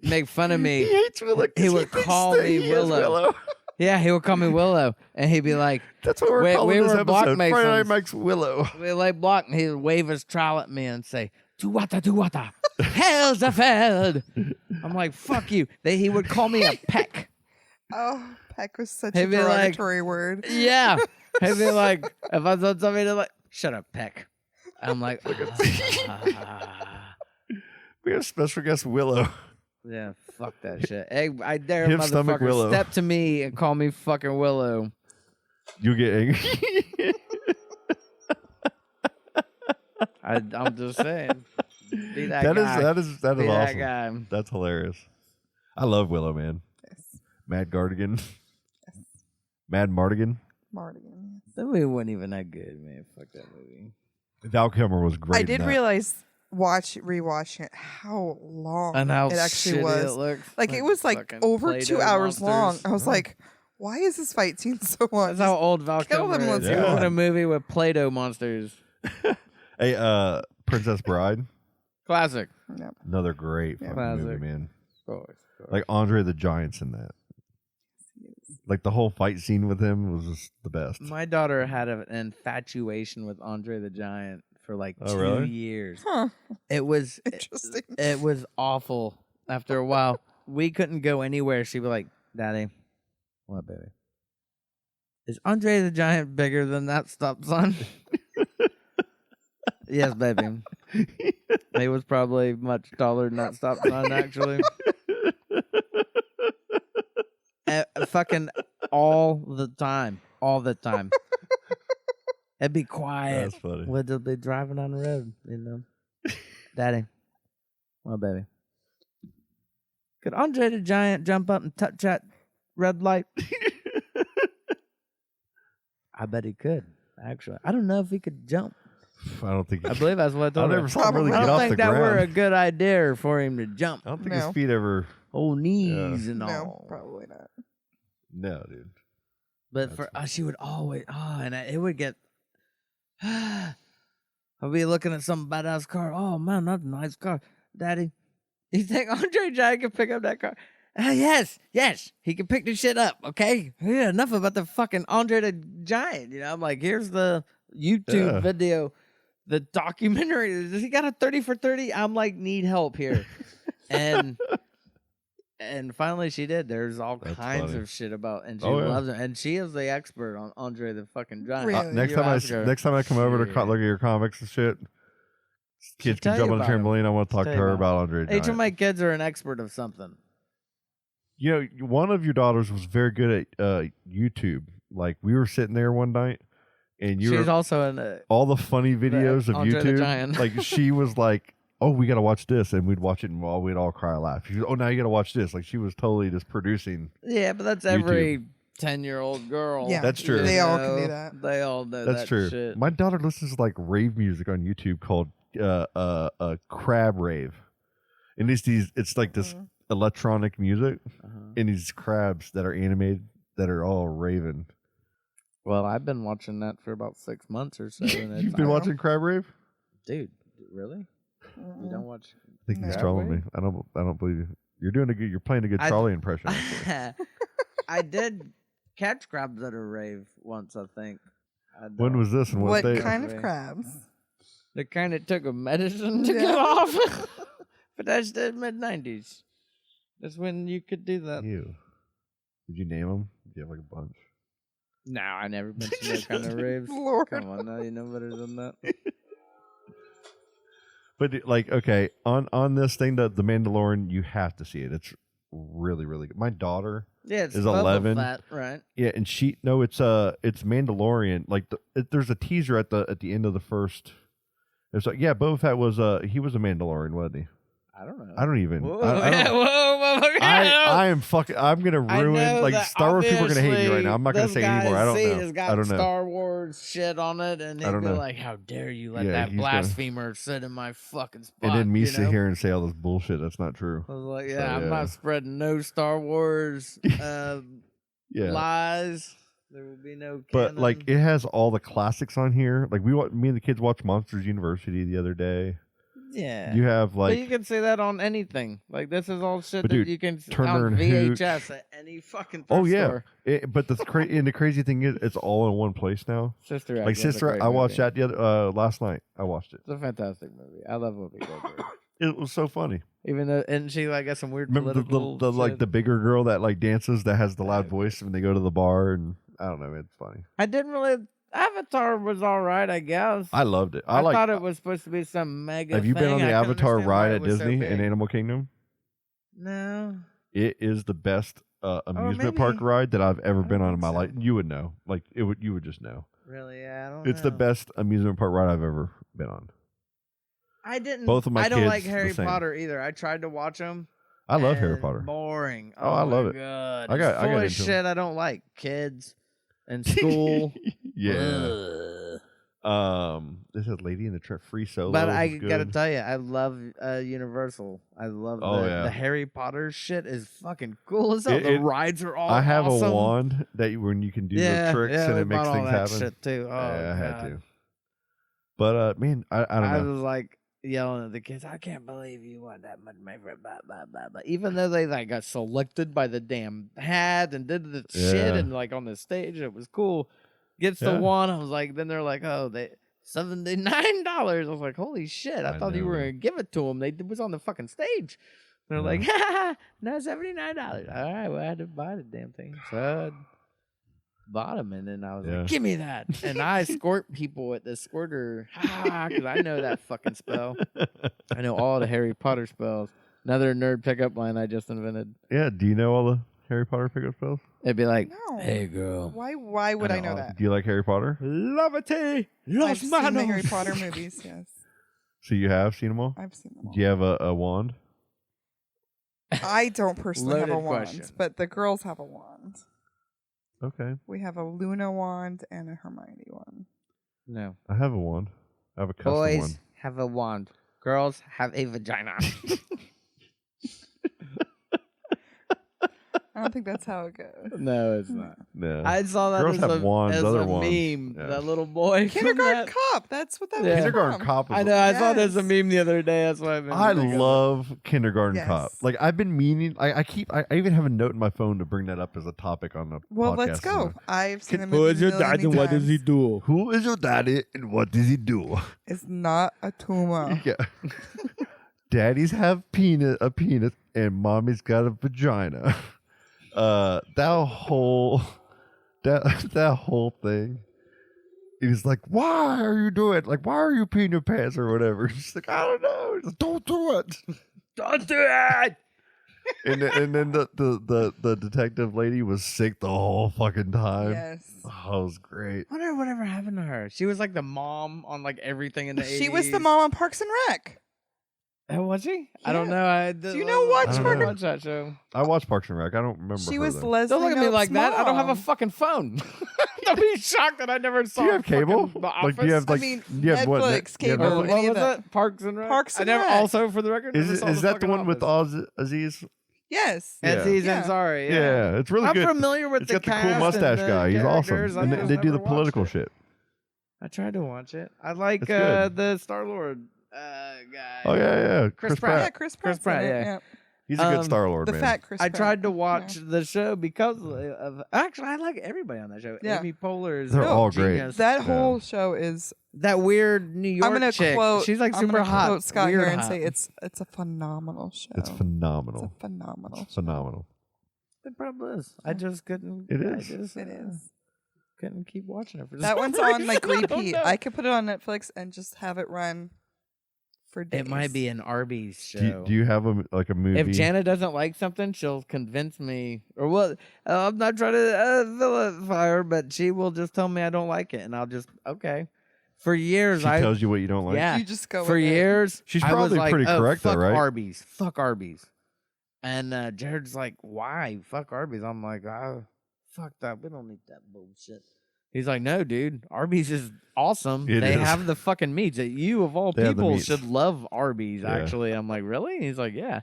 make fun of me. He hates Willow. 'cause He would thinks call that me he is Willow. Yeah, he would call me Willow, and he'd be like, That's what we're We- calling we this were block episode. Friday Night masons. Mike's Willow. we like block, and he'd wave his trowel at me and say, Tuwata, hell's a feld. I'm like, fuck you. He would call me a peck. Oh, Peck was such He'd a be like- derogatory word. Yeah. He'd be like, if I said something, he'd like, shut up, Peck. I'm like, We have special guest Willow. yeah, fuck that shit. Hey, I dare a Hip stomach motherfucker Willow. step to me and call me fucking Willow. You get angry. I'm just saying. Be that that guy. is Be that awesome. guy. That's hilarious. I love Willow, man. Yes. Mad Gardigan. Mad Mardigan. Mardigan. That movie wasn't even that good, man. Fuck that movie. Val Kilmer was great. I in did that. realize rewatching it how long And how it actually shitty was. it looked. Like it was like fucking over Play-Doh 2 hours long. monsters. I was like, why is this fight scene so long? That's how old Val kill Kilmer them, is. let's He go. was in a movie with Play-Doh monsters. Hey, Princess Bride. Classic. Yep. Another great fucking Classic. movie, man. Of course. Like Andre the Giant's in that. Like the whole fight scene with him was just the best. My daughter had an infatuation with Andre the Giant for like Oh, 2 really? years. Huh. It was Interesting. it was awful. After a while, we couldn't go anywhere. She'd be like, "Daddy, what, baby? Is Andre the Giant bigger than that stop sign?" Yes, baby. He was probably much taller than that stop sign, actually. Fucking all the time. All the time. It'd be quiet. That's funny. We'd just be driving on the road, you know. Daddy. Well, baby. Could Andre the Giant jump up and touch that red light? I bet he could, actually. I don't know if he could jump. I don't think. I believe that's what I I told her. never saw him really I get don't off think the that ground. were a good idea for him to jump. I don't think No. his feet ever. Oh, knees and No, all. probably not. No, dude. But she would always it would get. I'll be looking at some badass car. Oh man, that's a nice car, Daddy. You think Andre Giant can pick up that car? Yes, he can pick the shit up. Okay, yeah. Enough about the fucking Andre the Giant. You know, I'm like, here's the YouTube video, the documentary. He got a 30 for 30. I'm like, need help here, and finally she did. There's all kinds of shit about, and she loves it, and she is the expert on Andre the fucking Giant. Really? Next time I come over to look at your comics and shit. Kids can jump on the trampoline. I want to talk to her about Andre the Giant. Each of my kids are an expert of something. You know, one of your daughters was very good at YouTube. Like, we were sitting there one night, and she's also in all the funny videos of Andre the YouTube. Giant. Like, she was like, "Oh, we got to watch this," and we'd watch it, and we'd all cry or laugh. She was, "Oh, now you got to watch this." Like, she was totally just producing. Yeah, but that's every 10-year-old girl. Yeah, that's true. They all can do that. They all know that's that true. shit. My daughter listens to like rave music on YouTube called crab rave, and it's like this electronic music, and these crabs that are animated that are all raving. Well, I've been watching that for about 6 months or so. And You've been watching crab rave, dude? Really? You don't watch? I think he's trolling me. I don't believe you. You're doing a good. You're playing a good Charlie impression. I did catch crabs at a rave once. I think. When was this? And what date? kind of crabs? The kind that took a medicine to get off. But that's the mid-90s. That's when you could do that. Ew. Did you name them? Did you have like a bunch? No, I never been to those kind of raves. Lord. Come on, now you know better than that. But like, okay, on this thing, the Mandalorian, you have to see it. It's really, really good. My daughter it's is 11, Fett, right? Yeah, and it's Mandalorian. Like there's a teaser at the end of the first. It's like, yeah, Boba Fett was he was a Mandalorian, wasn't he? I don't know. I don't even. Whoa, I don't, whoa, I am fucking. I'm gonna ruin. Like, Star Wars people are gonna hate me right now. I'm not gonna say anymore. I don't know. Has got I don't know. Star Wars shit on it, and he'd be know. like, "How dare you let Yeah, that he's blasphemer sit in my fucking spot?" And then me you sit know? here and say all this bullshit. That's not true. I was like, So, "Yeah, I'm not spreading no Star Wars lies. There will be no." But canon. like, it has all the classics on here. Like me and the kids watched Monsters University the other day. yeah, You have like. but you can say that on anything. Like, this is all shit But that dude, you can Turner on and Hooch. VHS at any fucking Oh thrift yeah, store. But the crazy thing is, it's all in one place now. Sister Act Like was a Sister, great I watched movie. that the other last night. I watched it. It's a fantastic movie. I love Whoopi Goldberg. It was so funny. Even though, and she like got some weird Remember political the like shit. the bigger girl that like dances that has the loud voice when they go to the bar, and I don't know, it's funny. I didn't really. Avatar was all right, I guess. I loved it. I thought it was supposed to be some mega. Have you been thing. on the I couldn't Avatar understand why ride it at was so Disney big. in Animal Kingdom? No. It is the best amusement maybe. park ride that I've ever been on in think my so. life. You would know, like you would just know. Really? Yeah, I don't. It's the know. best amusement park ride I've ever been on. I didn't. Both of my I don't kids like the Harry same. Potter either. I tried to watch them. I love Harry Potter. Boring. Oh, I love my it. God. I got It's full of into 'em. shit I don't like. Kids and school. Yeah. This is Lady in the Free Solo. But I was gotta good. tell you, I love Universal. I love the Harry Potter shit is fucking cool as hell. The rides are all I have awesome. a wand that when you can do the tricks and we it makes bought all things that happen. shit too. Oh, yeah, I had God. to. But man, I don't I know. was like yelling at the kids, I can't believe you want that much money for blah blah blah blah. Even though they like got selected by the damn hat and did the shit Yeah. and like on the stage, it was cool. Gets the Yeah. one, I was like, then they're like, oh, they $79. I was like, holy shit! I thought you were know. gonna give it to them. It was on the fucking stage. They're Yeah. like, ha, no, $79. All right, well, I had to buy the damn thing, so I bought them, and then I was Yeah. like, give me that, and I escort people with the squirter, because I know that fucking spell. I know all the Harry Potter spells. Another nerd pickup line I just invented. Yeah, do you know all the Harry Potter pickup spells? It'd be like, No. hey girl, Why would I know that? Do you like Harry Potter? Lovity, I've Los seen the Manos. Harry Potter movies. Yes, So you have seen them all? I've seen them all. Do you have a wand? I don't personally have a Loaded wand, question. but the girls have a wand. Okay, We have a Luna wand and a Hermione wand. No. I have a wand. I have a custom Boys one. have a wand. Girls have a vagina. I don't think that's how it goes. No, it's not. No. I saw that Girls as have wands, as other a wands. meme. Yeah. That little boy. from Kindergarten that- Cop. That's what that Yeah. was. Kindergarten from. Cop. I know. I saw that as a Yes. meme the other day. That's why I love Kindergarten Cop. Yes. Like I've been meaning. I even have a note in my phone to bring that up as a topic on the Well, podcast. let's go. I've seen the Who movie is your dad and what does he do? Who is your daddy and what does he do? It's not a tumor. Yeah. Daddies have a penis, and mommy's got a vagina. That whole thing. He's like, why are you doing it? Like, why are you peeing your pants or whatever? She's like, I don't know. He's like, don't do it. Don't do it. And then the detective lady was sick the whole fucking time. Yes. Oh, it was great. I wonder whatever happened to her. She was like the mom on like everything in the 80s. She was the mom on Parks and Rec. Oh, was she? I don't know. Do you know watch I don't I know. watch that show. I watched Parks and Rec. I don't remember. She her, was though. Leslie Don't look at me Knope's like that. I don't have a mom. fucking phone. Don't be shocked that I never saw. Do you have cable? The Like, do you have Office. like? I mean, do you have what? Netflix, you have cable, Or Netflix? what any of was that. it? Parks and Rec. Parks I and never. Rec. Also, for the record, never saw Is that the fucking one with Office. Aziz? Yes. Yeah. Aziz Yeah. Ansari? Yeah, it's really I'm good. familiar with It's the got the cast cool and mustache the guy. He's characters. awesome. I And just they do never the political watched it. shit. I tried to watch it. I like It's good. the Star-Lord guy. Oh yeah. Chris Pratt. Yeah, Pratt. Chris Chris Pratt's Pratt, in it, yeah. He's a good Um, Star Lord The man. fat Chris I Pratt. tried to watch Yeah. the show because of. Actually, I like everybody on that show. Yeah. Amy Poehler is They're all great. genius. That Yeah. whole show is. That weird New York I'm gonna chick. quote. She's like I'm super gonna hot. Quote Scott weird here and hot. say it's a phenomenal show. It's phenomenal. It's a phenomenal. Show. Phenomenal. It probably is. I just couldn't. It I is. just, It is. Couldn't keep watching it for That some one's on reason. like I don't repeat. know. I could put it on Netflix and just have it run for days. It might be an Arby's show. Do you have a movie? If Jana doesn't like something, she'll convince me, or what? I'm not trying to vilify her, but she will just tell me I don't like it, and I'll just okay. For years, she tells you what you don't like. yeah. You just go For with it. years, She's I was probably like, pretty oh, correct though, fuck right? Arby's, fuck Arby's, and Jared's like, why fuck Arby's? I'm like, oh, fuck that. We don't need that bullshit. He's like, no, dude, Arby's is awesome. It they is. have the fucking meats. You of all They have the people meats. should love Arby's. Yeah. Actually, I'm like, really? And he's like, yeah.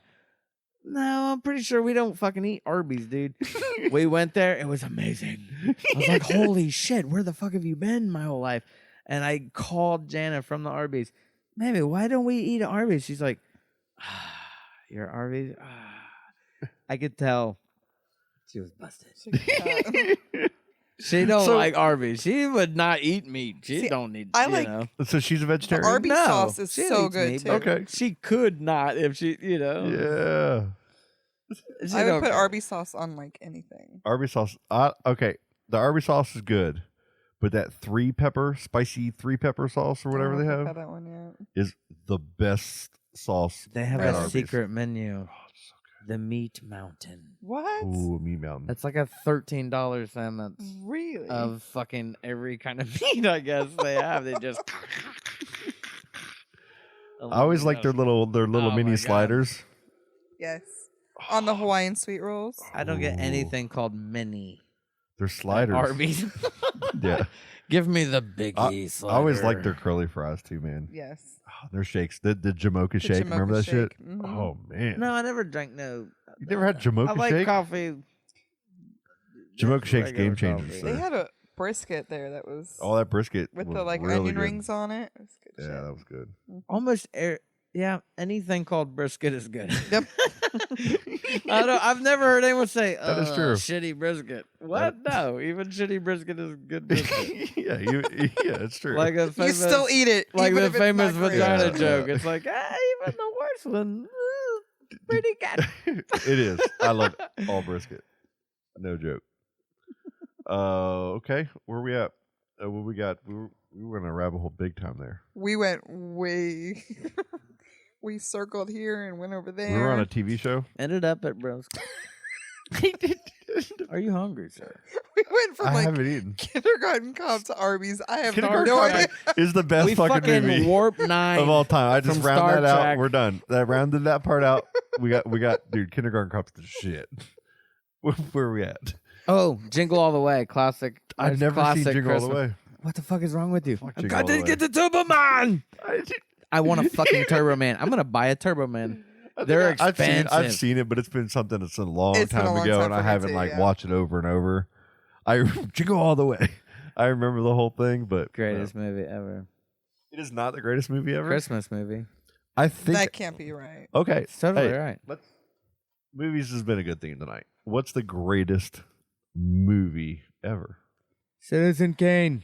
No, I'm pretty sure we don't fucking eat Arby's, dude. We went there. It was amazing. I was like, holy shit, where the fuck have you been my whole life? And I called Jana from the Arby's. Baby, why don't we eat at Arby's? She's like, you're Arby's? I could tell she was busted. She don't So- like Arby's. She would not eat meat. She See, don't need. I you like- know. So she's a vegetarian. Arby's No, sauce is she so eats good meat, too. but Okay. She could not if she, Yeah. She I would don't put care. Arby's sauce on like anything. Arby's sauce. Okay, the Arby's sauce is good, but that spicy three pepper sauce or whatever I they don't have think that one yet. is the best sauce. They have at a Arby's. secret menu, the Meat Mountain. What? Ooh, meat mountain. That's like a $13 sandwich Really? of fucking every kind of meat. I guess they have. They just. I always like their little Oh my mini God. sliders. Yes. On the Hawaiian sweet rolls. I don't get Ooh. anything called mini. They're sliders. Arby's. Yeah. Give me the biggie I slider. always like their curly fries too, man. Yes. Oh, their shakes. The Jamocha shake. Remember Jamocha that shit? shake, mhm. Oh man. No, I never drank no. You never had Jamocha I like shake? coffee. Jamocha shake's Regular game changers. coffee. They sir. had a brisket there that was All that brisket with was the like really onion good. rings on it. It was good Yeah, shit. that was good. Almost yeah, anything called brisket is good. Yep. I've never heard anyone say That is true. shitty brisket. What? No, even shitty brisket is good brisket. yeah, it's true. Like a You famous, still eat it. like even the if it's famous not great. vagina Yeah. joke. It's like even the worst one, pretty good. It is. I love all brisket. No joke. Okay, where we at? What we got? We were gonna rabbit hole big time there. We went way. We circled here and went over there. We were on a TV show. Ended up at Bros. Are you hungry, sir? We went from I like haven't eaten. kindergarten cop to Arby's. I have Kindergarten no Cop idea. is the best We fucking movie warp 9 of all time. I just from round Star that out. Trek. We're done. That rounded that part out. We got dude. Kindergarten Cop's the shit. Where are we at? Oh, Jingle All the Way, classic. I've There's never seen classic Jingle All the Christmas. Way. What the fuck is wrong with you? Fuck I Jingle All got to the get the Turbo Man. I want a fucking Turbo Man. I'm gonna buy a Turbo Man. They're I've expensive. seen it, but it's been something that's a long It's been a time long ago, time and for I me haven't too, like yeah. watched it over and over. I Jingle All the Way. I remember the whole thing, but Greatest movie ever. it is not the greatest movie ever. Christmas movie. I think. That can't be right. Okay, It's totally hey, right. movies has been a good thing tonight. What's the greatest movie ever? Citizen Kane.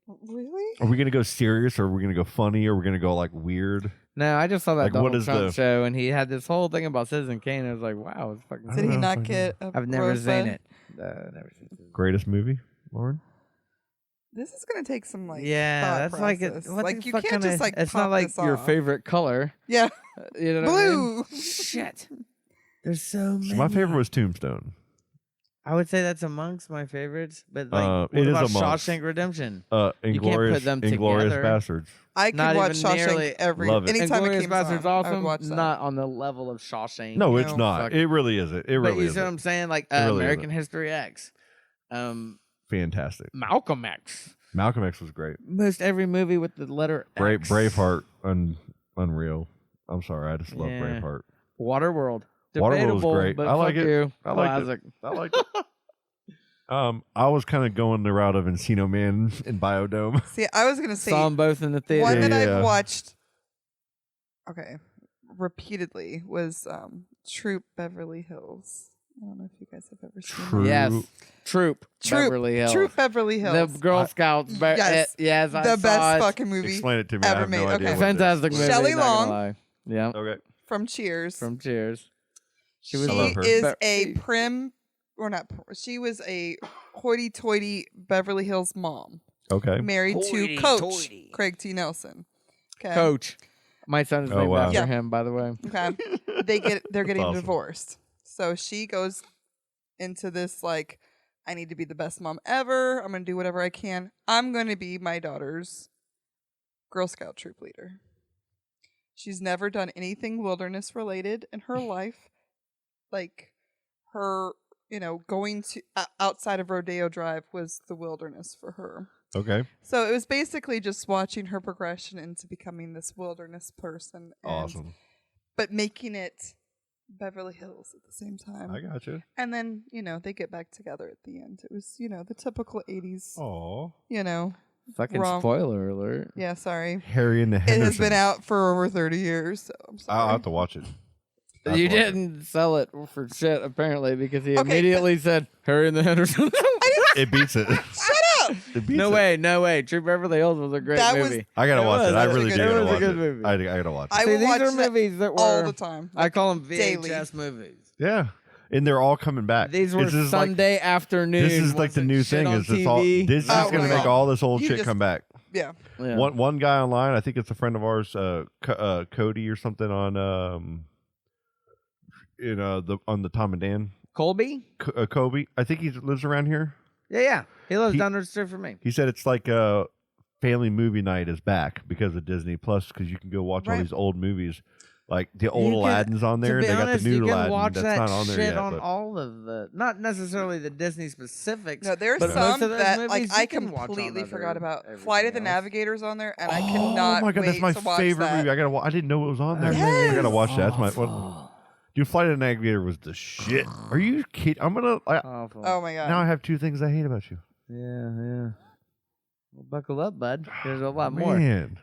Really? Are we gonna go serious, or are we gonna go funny, or are we gonna go like weird? No, I just saw that Like, what Donald is Trump the- show, and he had this whole thing about Citizen Kane. I was like, wow, it's fucking. Did he know not if I get a I've never Rosebud? seen it. Never seen it. Greatest movie, Lauren? This is gonna take some like Yeah, thought that's like a, process. what like the you fuck can't kinda, just like it's pop not like this your off. favorite color. Yeah, You know what I mean? blue. Shit. There's so many. So my favorite was Tombstone. I would say that's amongst my favorites, but like, It what is about amongst. Shawshank Redemption? Inglorious, put them Inglorious together. Bastards. I could Not watch even nearly- Shawshank every Love it. anytime it Inglourious came Basterds on. I awesome. would watch that. Not on the level of Shawshank. No, No. it's not. Fuck. It really isn't. It But really you see what I'm isn't. saying? Like It really American isn't. History X, Fantastic. Malcolm X. Malcolm X was great. Most every movie with the letter X. Braveheart, unreal. I'm sorry, I just love Yeah. Braveheart. Waterworld. Waterworld was Debatable, great. But I like fuck it. You. I liked it. Classic. I liked it. I was kind of going the route of Encino Man and Biodome. See, I was gonna say Saw them both in the theater. one that Yeah. I've watched. Okay, repeatedly was Troop Beverly Hills. I don't know if you guys have ever seen True. Yes. Troop. Beverly Hills. Troop Beverly Hills. The Girl Scouts. Yes. Yes, I the saw best it. fucking movie Explain it to me. I ever have no made. idea. Okay. what it is. Fantastic movie. Shelley not gonna Long. lie. Yeah. Okay. from Cheers. From Cheers. She was I love her. is Be- a prim, or not. She was a hoity-toity Beverly Hills mom, Okay. married to Coach Craig T. Nelson. Okay. Coach. My son is Oh, named wow. after Yeah. him, by the way. Okay. They're getting awesome. divorced. So she goes into this like, I need to be the best mom ever. I'm gonna do whatever I can. I'm gonna be my daughter's Girl Scout troop leader. She's never done anything wilderness related in her life. Like her, going to outside of Rodeo Drive was the wilderness for her. Okay. So it was basically just watching her progression into becoming this wilderness person. And, Awesome. But making it Beverly Hills at the same time. I got you. And then, they get back together at the end. It was, the typical 80s, Oh. Fucking Wrong. spoiler alert. Yeah, sorry. Harry and the It Hendersons. has been out for over 30 years, so I'm sorry. I'll have to watch it. I'll have You to watch it. didn't sell it for shit, apparently, because he Okay, immediately said, Harry and the Hendersons. It beats it. Shut up! It beats No it. way, no way. True Beverly Hills was a great That was- movie. I gotta It watch was. it. I It was really a do good- gotta it was a watch good it. movie. I gotta watch it. I See, will these watch are that movies that were all the time. I call them daily. VHS movies. Yeah. And they're all coming back. These were This is like- Sunday afternoon. This is like the wasn't new shit thing. on Is it's all TV. Disney's Oh gonna my make God. all this old You shit just- come back. Yeah. Yeah. One guy online, I think it's a friend of ours, Cody or something on on the Tom and Dan. Colby? Kobe. I think he lives around here. Yeah. He lives He- down the street from me. He said it's like family movie night is back because of Disney Plus, because you can go watch all Right. these old movies. Like the old You can- Aladdin's on there. To be They got honest, the new you can Aladdin watch that's that not on there shit yet. on but all of the, not necessarily the Disney specifics. No, there's but most some of those that movies I you can watch on completely other forgot about. everything Flight of the else. Navigator's on there, and I oh cannot my god, wait that's my to watch favorite that. movie. I didn't know it was on there. Yes. I gotta watch that. That's my Awful. dude. Flight of the Navigator was the shit. Are you kidding? Awful. Oh my god. Now I have two things I hate about you. Yeah. Well, buckle up, bud. There's a lot more. Man,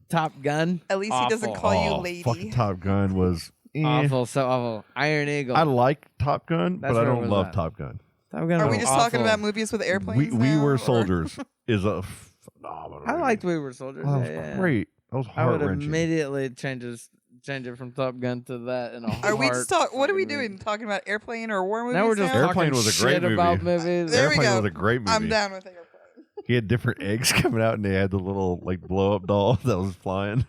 Top Gun. At least he doesn't Awful. call you oh, lady. fucking Top Gun was Awful, so awful. Iron Eagle. I like Top Gun, That's but I where it don't was love at. Top Gun. Top Gun Are we was just talking awful. about movies with airplanes? We now, Were or- Soldiers is a phenomenal. I movie. liked We Were Soldiers. Oh, that was yeah. great. That was I would heart wrenching. immediately change it from Top Gun to that in a Are we heart just talk? What are we fucking doing? minute. Talking about airplane or war movies? Now we're just now? Airplane talking was a great shit movie. about movies. There we Airplane go. was a great movie. I'm down with airplane. He had different eggs coming out, and they had the little like blow up doll that was flying.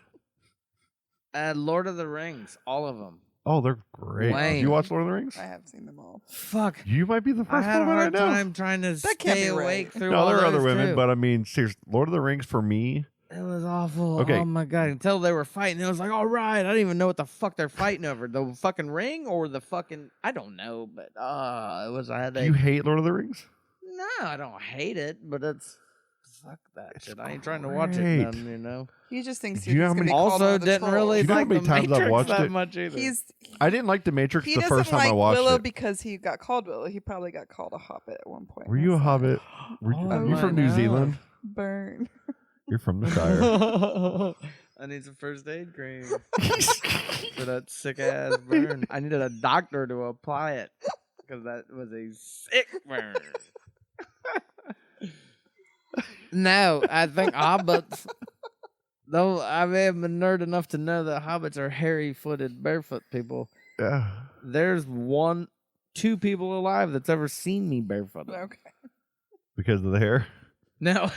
Lord of the Rings, all of them. Oh, they're great. Did Lame. you watch Lord of the Rings? I have seen them all. Fuck. You might be the I first had a woman I hard know. time trying to That can't stay be right. awake through No, all there are other those, women, too. but I mean, seriously, Lord of the Rings for me. It was awful. Okay. Oh my god! Until they were fighting, it was like, all right, I didn't even know what the fuck they're fighting over. The fucking ring or the fucking I don't know, but it was a Do headache. you hate Lord of the Rings? No, I don't hate it, but it's fuck that It's shit. I ain't trying to watch it. great. Then, you know. He just thinks Do you know he's how gonna many- be called one Also, of the didn't trolls. really Do you know how like many the times I've Matrix watched that it? much either. I didn't like The Matrix He the doesn't first time like I watched Willow it. because he got called Willow. He probably got called a hobbit at one point. Were you a hobbit? Were Oh, you I from New know. Zealand? Burn. You're from the Shire. I need some first aid cream for that sick ass burn. I needed a doctor to apply it because that was a sick burn. No, I think hobbits. Though I may have been nerd enough to know that hobbits are hairy-footed, barefoot people. Yeah. There's two people alive that's ever seen me barefoot. Okay. Because of the hair? No.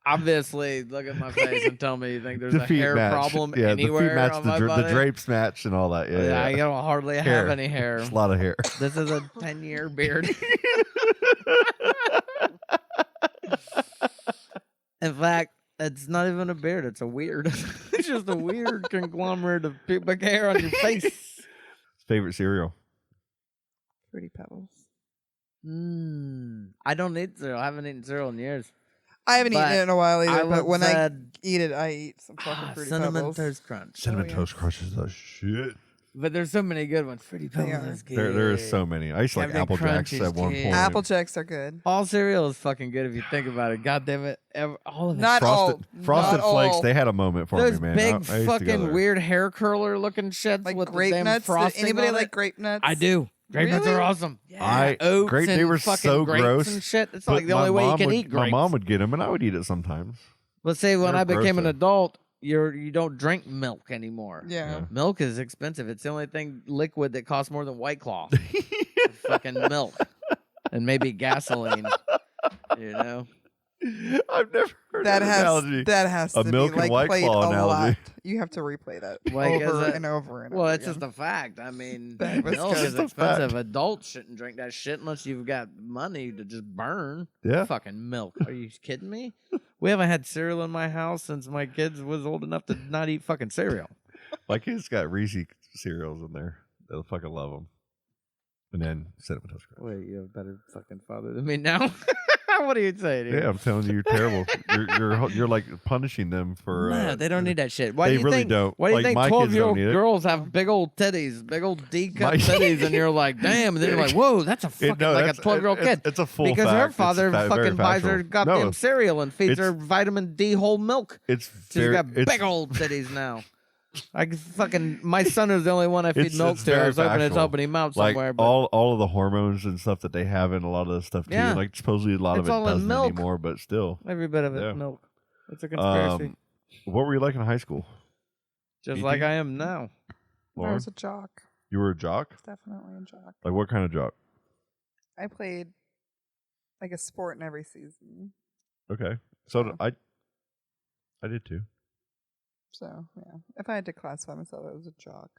Obviously, look at my face and tell me you think there's The a feet hair match. problem Yeah, anywhere the feet match, on my the body. drapes match and all that. Yeah, I yeah. don't hardly have Hair. any hair. It's a lot of hair. This is a 10-year beard. In fact, it's not even a beard. It's a weird. It's just a weird conglomerate of pubic hair on your face. Favorite cereal? Fruity Pebbles. I don't eat cereal. I haven't eaten cereal in years. I haven't eaten But it in a while either, I but when said, I eat it, I eat some fucking Fruity Cinnamon Pebbles. Toast Crunch. Cinnamon yeah. Toast Crunch is the shit. But there's so many good ones. Fruity They Pebbles are. is good. There is so many. I used to like Captain Apple Jacks Crunch at is one good. point. Apple Jacks are good. All cereal is fucking good if you think about it. God damn it. All of it. Not all. Frosted Not Flakes, all. they had a moment for Those me, man. big I used to go fucking there. weird hair curler looking shits Like with grape the damn nuts. Did frosting anybody on like it. grape nuts? I do. Grape nuts Really? are awesome. I- Oats grape- they and were fucking so grapes gross, and shit. It's But like the my only way you mom can would- eat grapes. My mom would get them, and I would eat it sometimes. Let's say when They're I became an gross, though. adult, you don't drink milk anymore. Yeah. Milk is expensive. It's the only thing liquid that costs more than White Claw. Fucking milk. And maybe gasoline. You know? I've never heard That that analogy. has A to milk be and like White played Claw a analogy. lot. You have to replay that Like, is over it- and over and Well, over. it's just again. a fact. I mean, That was milk just is a expensive. fact. Adults shouldn't drink that shit unless you've got money to just burn. Yeah. Fucking milk. Are you kidding me? We haven't had cereal in my house since my kids was old enough to not eat fucking cereal. My kids got Reese cereals in there. They'll fucking love them. And then Cinnamon Toast Crunch. Wait, you have a better fucking father than me now? What are you saying? Yeah, I'm telling you, you're terrible. You're like punishing them for. No, they don't need that shit. Why They do you really think, don't. Why do you Like, think my kids don't 12-year-old need it. girls have big old titties, big old D-cup My- titties, and you're like, damn, and then you're like, whoa, that's a fucking no, like a that's- 12-year-old kid. It's a full because fact. her It's father very fucking buys her factual. goddamn No, cereal and feeds it's- her vitamin D whole milk. It's She's very. got it's, big old titties now. I fucking my son is the only one I feed It's- milk it's to. I very was hoping it's factual. helping him out like somewhere. But all of the hormones and stuff that they have in a lot of the stuff too. Yeah. Like supposedly a lot It's of it all in doesn't milk. anymore, but still. every bit of it, Yeah. milk. It's a conspiracy. What were you like in high school? Just BT? like I am now. I Lauren? was a jock. You were a jock? Definitely a jock. Like what kind of jock? I played like a sport in every season. Okay. So Oh. I did too. So yeah, if I had to classify myself, I was a jock.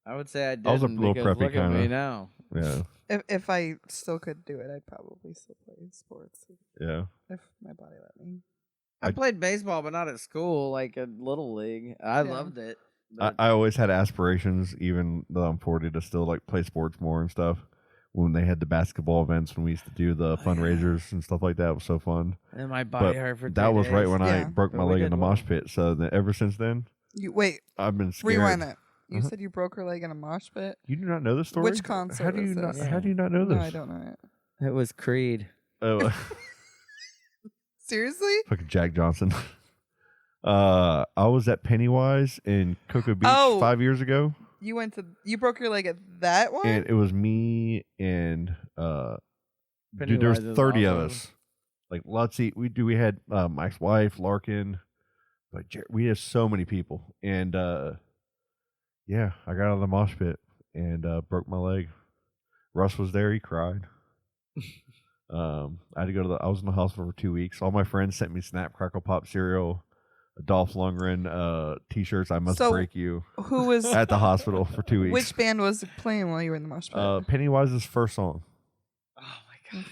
I would say I did. I was a little because preppy look at me kinda. now. Yeah. If I still could do it, I'd probably still play sports Yeah. if my body let me. I played baseball, but not at school, like a little league. I Yeah. loved it. I always had aspirations, even though I'm 40, to still like play sports more and stuff. When they had the basketball events, when we used to do the fundraisers and stuff like that, it was so fun. and my body But hurt for 3 that was right days. when I Yeah, broke but my we leg in did the well. mosh pit. So ever since then, You wait, I've been scared. rewind that. You Uh-huh. said you broke her leg in a mosh pit. You do not know this story? Which concert How do you was not? this? How do you not know this? No, I don't know it. It was Creed. Oh, Seriously? fucking Jack Johnson. I was at Pennywise in Cocoa Beach Oh. 5 years ago, You broke your leg at that one? and it was me and dude, there was Pennywise is 30 of awesome. us. Like Lutsy, we had my wife Larkin, like we had so many people, and yeah, I got out of the mosh pit and broke my leg. Russ was there; he cried. I had to go to I was in the hospital for 2 weeks. All my friends sent me Snap Crackle Pop cereal, Dolph Lundgren T-shirts. I must So- break you Who was at the hospital for 2 weeks. which band was playing while you were in the mosh pit? Pennywise's first song. Oh my god.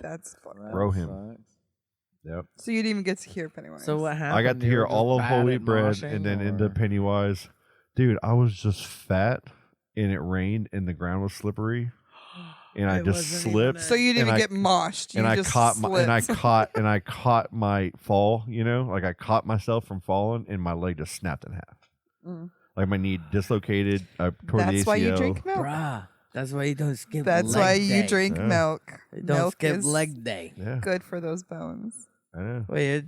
That's fun. Bro him. Yep. So you didn't even get to hear Pennywise. So what happened? I got to You hear were just all of bad Holy at Bread moshing, and then or- into Pennywise. Dude, I was just fat and it rained and the ground was slippery. and I It just wasn't even slipped. a- So you didn't And get moshed. You and I just caught slipped. I caught my fall. You know, like I caught myself from falling, and my leg just snapped in half. Mm. Like my knee dislocated. I tore the ACL. That's why you drink milk. Bruh. That's why you don't skip That's leg why day. you drink Yeah. milk. Don't Milk skip is leg day. Yeah, good for those bones. I know. Wait,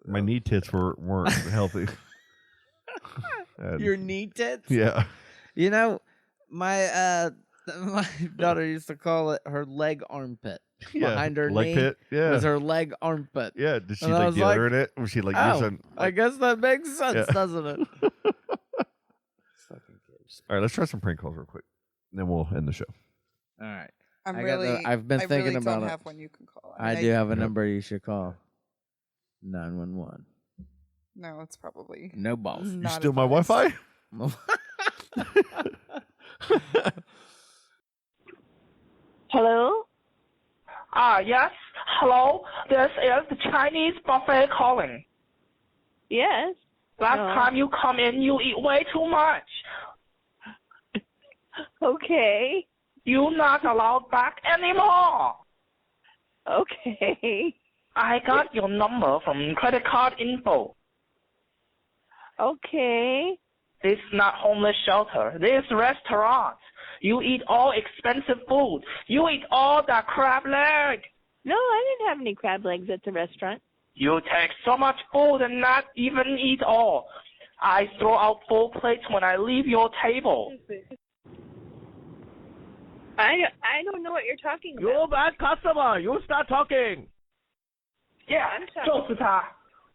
My knee tits weren't healthy. your knee tits? Yeah. You know, my my daughter used to call it her leg armpit. Behind her leg knee pit. Yeah. was her leg armpit. Yeah. Did she And I like was like, deodorant it? Was she like Oh, using? I guess that makes sense, Yeah. doesn't it? Fucking kids. All right, let's try some prank calls real quick, and then we'll end the show. All right. I'm I got really. the- I've been I thinking really about don't it. have one you can call. I mean, do have a Yep. number you should call. 911. No, it's probably No balls. You not steal my advised. Wi-Fi? Hello? Yes. Hello. This is the Chinese buffet calling. Yes. Last No. time you come in, you eat way too much. Okay. You're not allowed back anymore. Okay. I got your number from credit card info. Okay. This not homeless shelter. This restaurant. You eat all expensive food. You eat all that crab leg. No, I didn't have any crab legs at the restaurant. You take so much food and not even eat all. I throw out full plates when I leave your table. I don't know what you're talking about. You bad customer. You start talking. Yeah, I'm sorry. 就是他。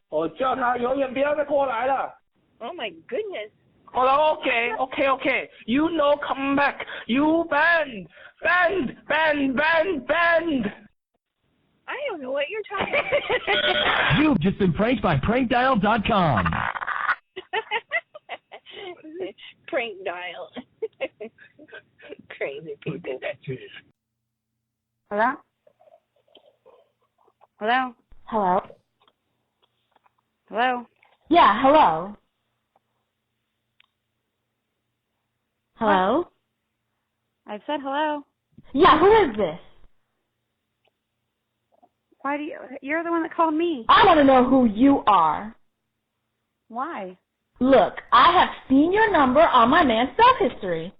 我叫他永远不要再过来了。 Oh my goodness. Oh, okay. You no come back. You bend. I don't know what you're talking about. You've just been pranked by prankdial.com. Prank dial. Crazy people. Hello? Hello? Hello? Hello? Yeah, hello. Hello? I've said hello. Yeah, who is this? Why do you're the one that called me. I want to know who you are. Why? Look, I have seen your number on my man's cell history.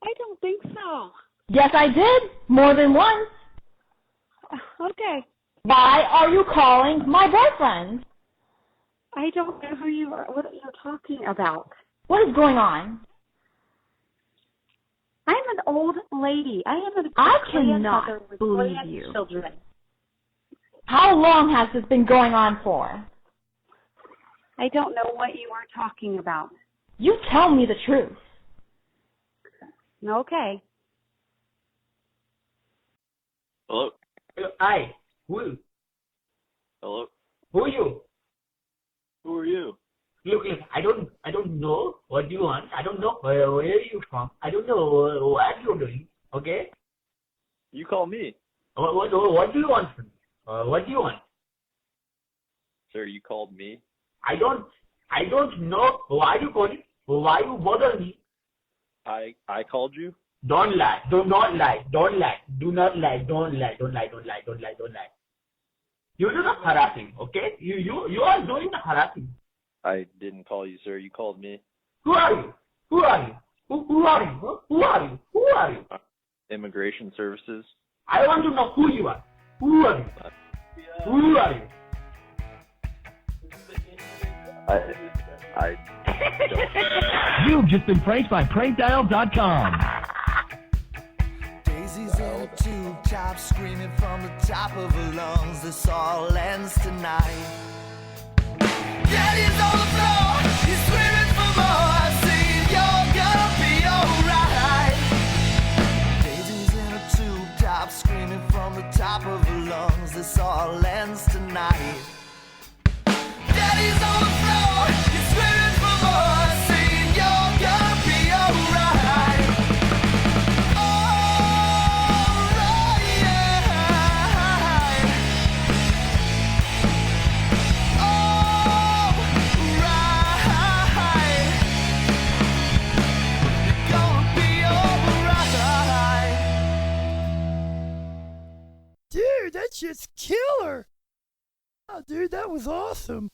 I don't think so. Yes, I did. More than once. Okay. Why are you calling my boyfriend? I don't know who you are, what you're talking about. What is going on? I'm an old lady. I am a I cannot grandmother with believe you. grandchildren. How long has this been going on for? I don't know what you are talking about. You tell me the truth. Okay. Hello? Hi. Who? Hello? Who are you? Who are you? Look, I don't know what you want. I don't know where are you from. I don't know what you're doing. Okay? You call me. What do you want from me? What do you want? Sir, you called me? I don't know why you calling. Why you bother me? I called you? Don't lie. Do not lie. Don't lie. Do not lie. Don't lie. You do the harassing, okay? You are doing the harassing. I didn't call you, sir. You called me. Who are you? Who are you? Who are you? Who are you? Who are you? Immigration Services. I want to know who you are. Who are you? Who are you? I don't. You've just been pranked by prankdial.com. Daisy's in a tube top, screaming from the top of her lungs. This all ends tonight. Daddy's on the floor, he's screaming for more. Saying you're gonna be alright. Daisy's in a tube top, screaming from the top of her lungs. This all ends tonight. Daddy's on the floor, he's screaming for more. Saying you're gonna be alright. Alright. Dude, that shit's killer. Oh, dude, that was awesome.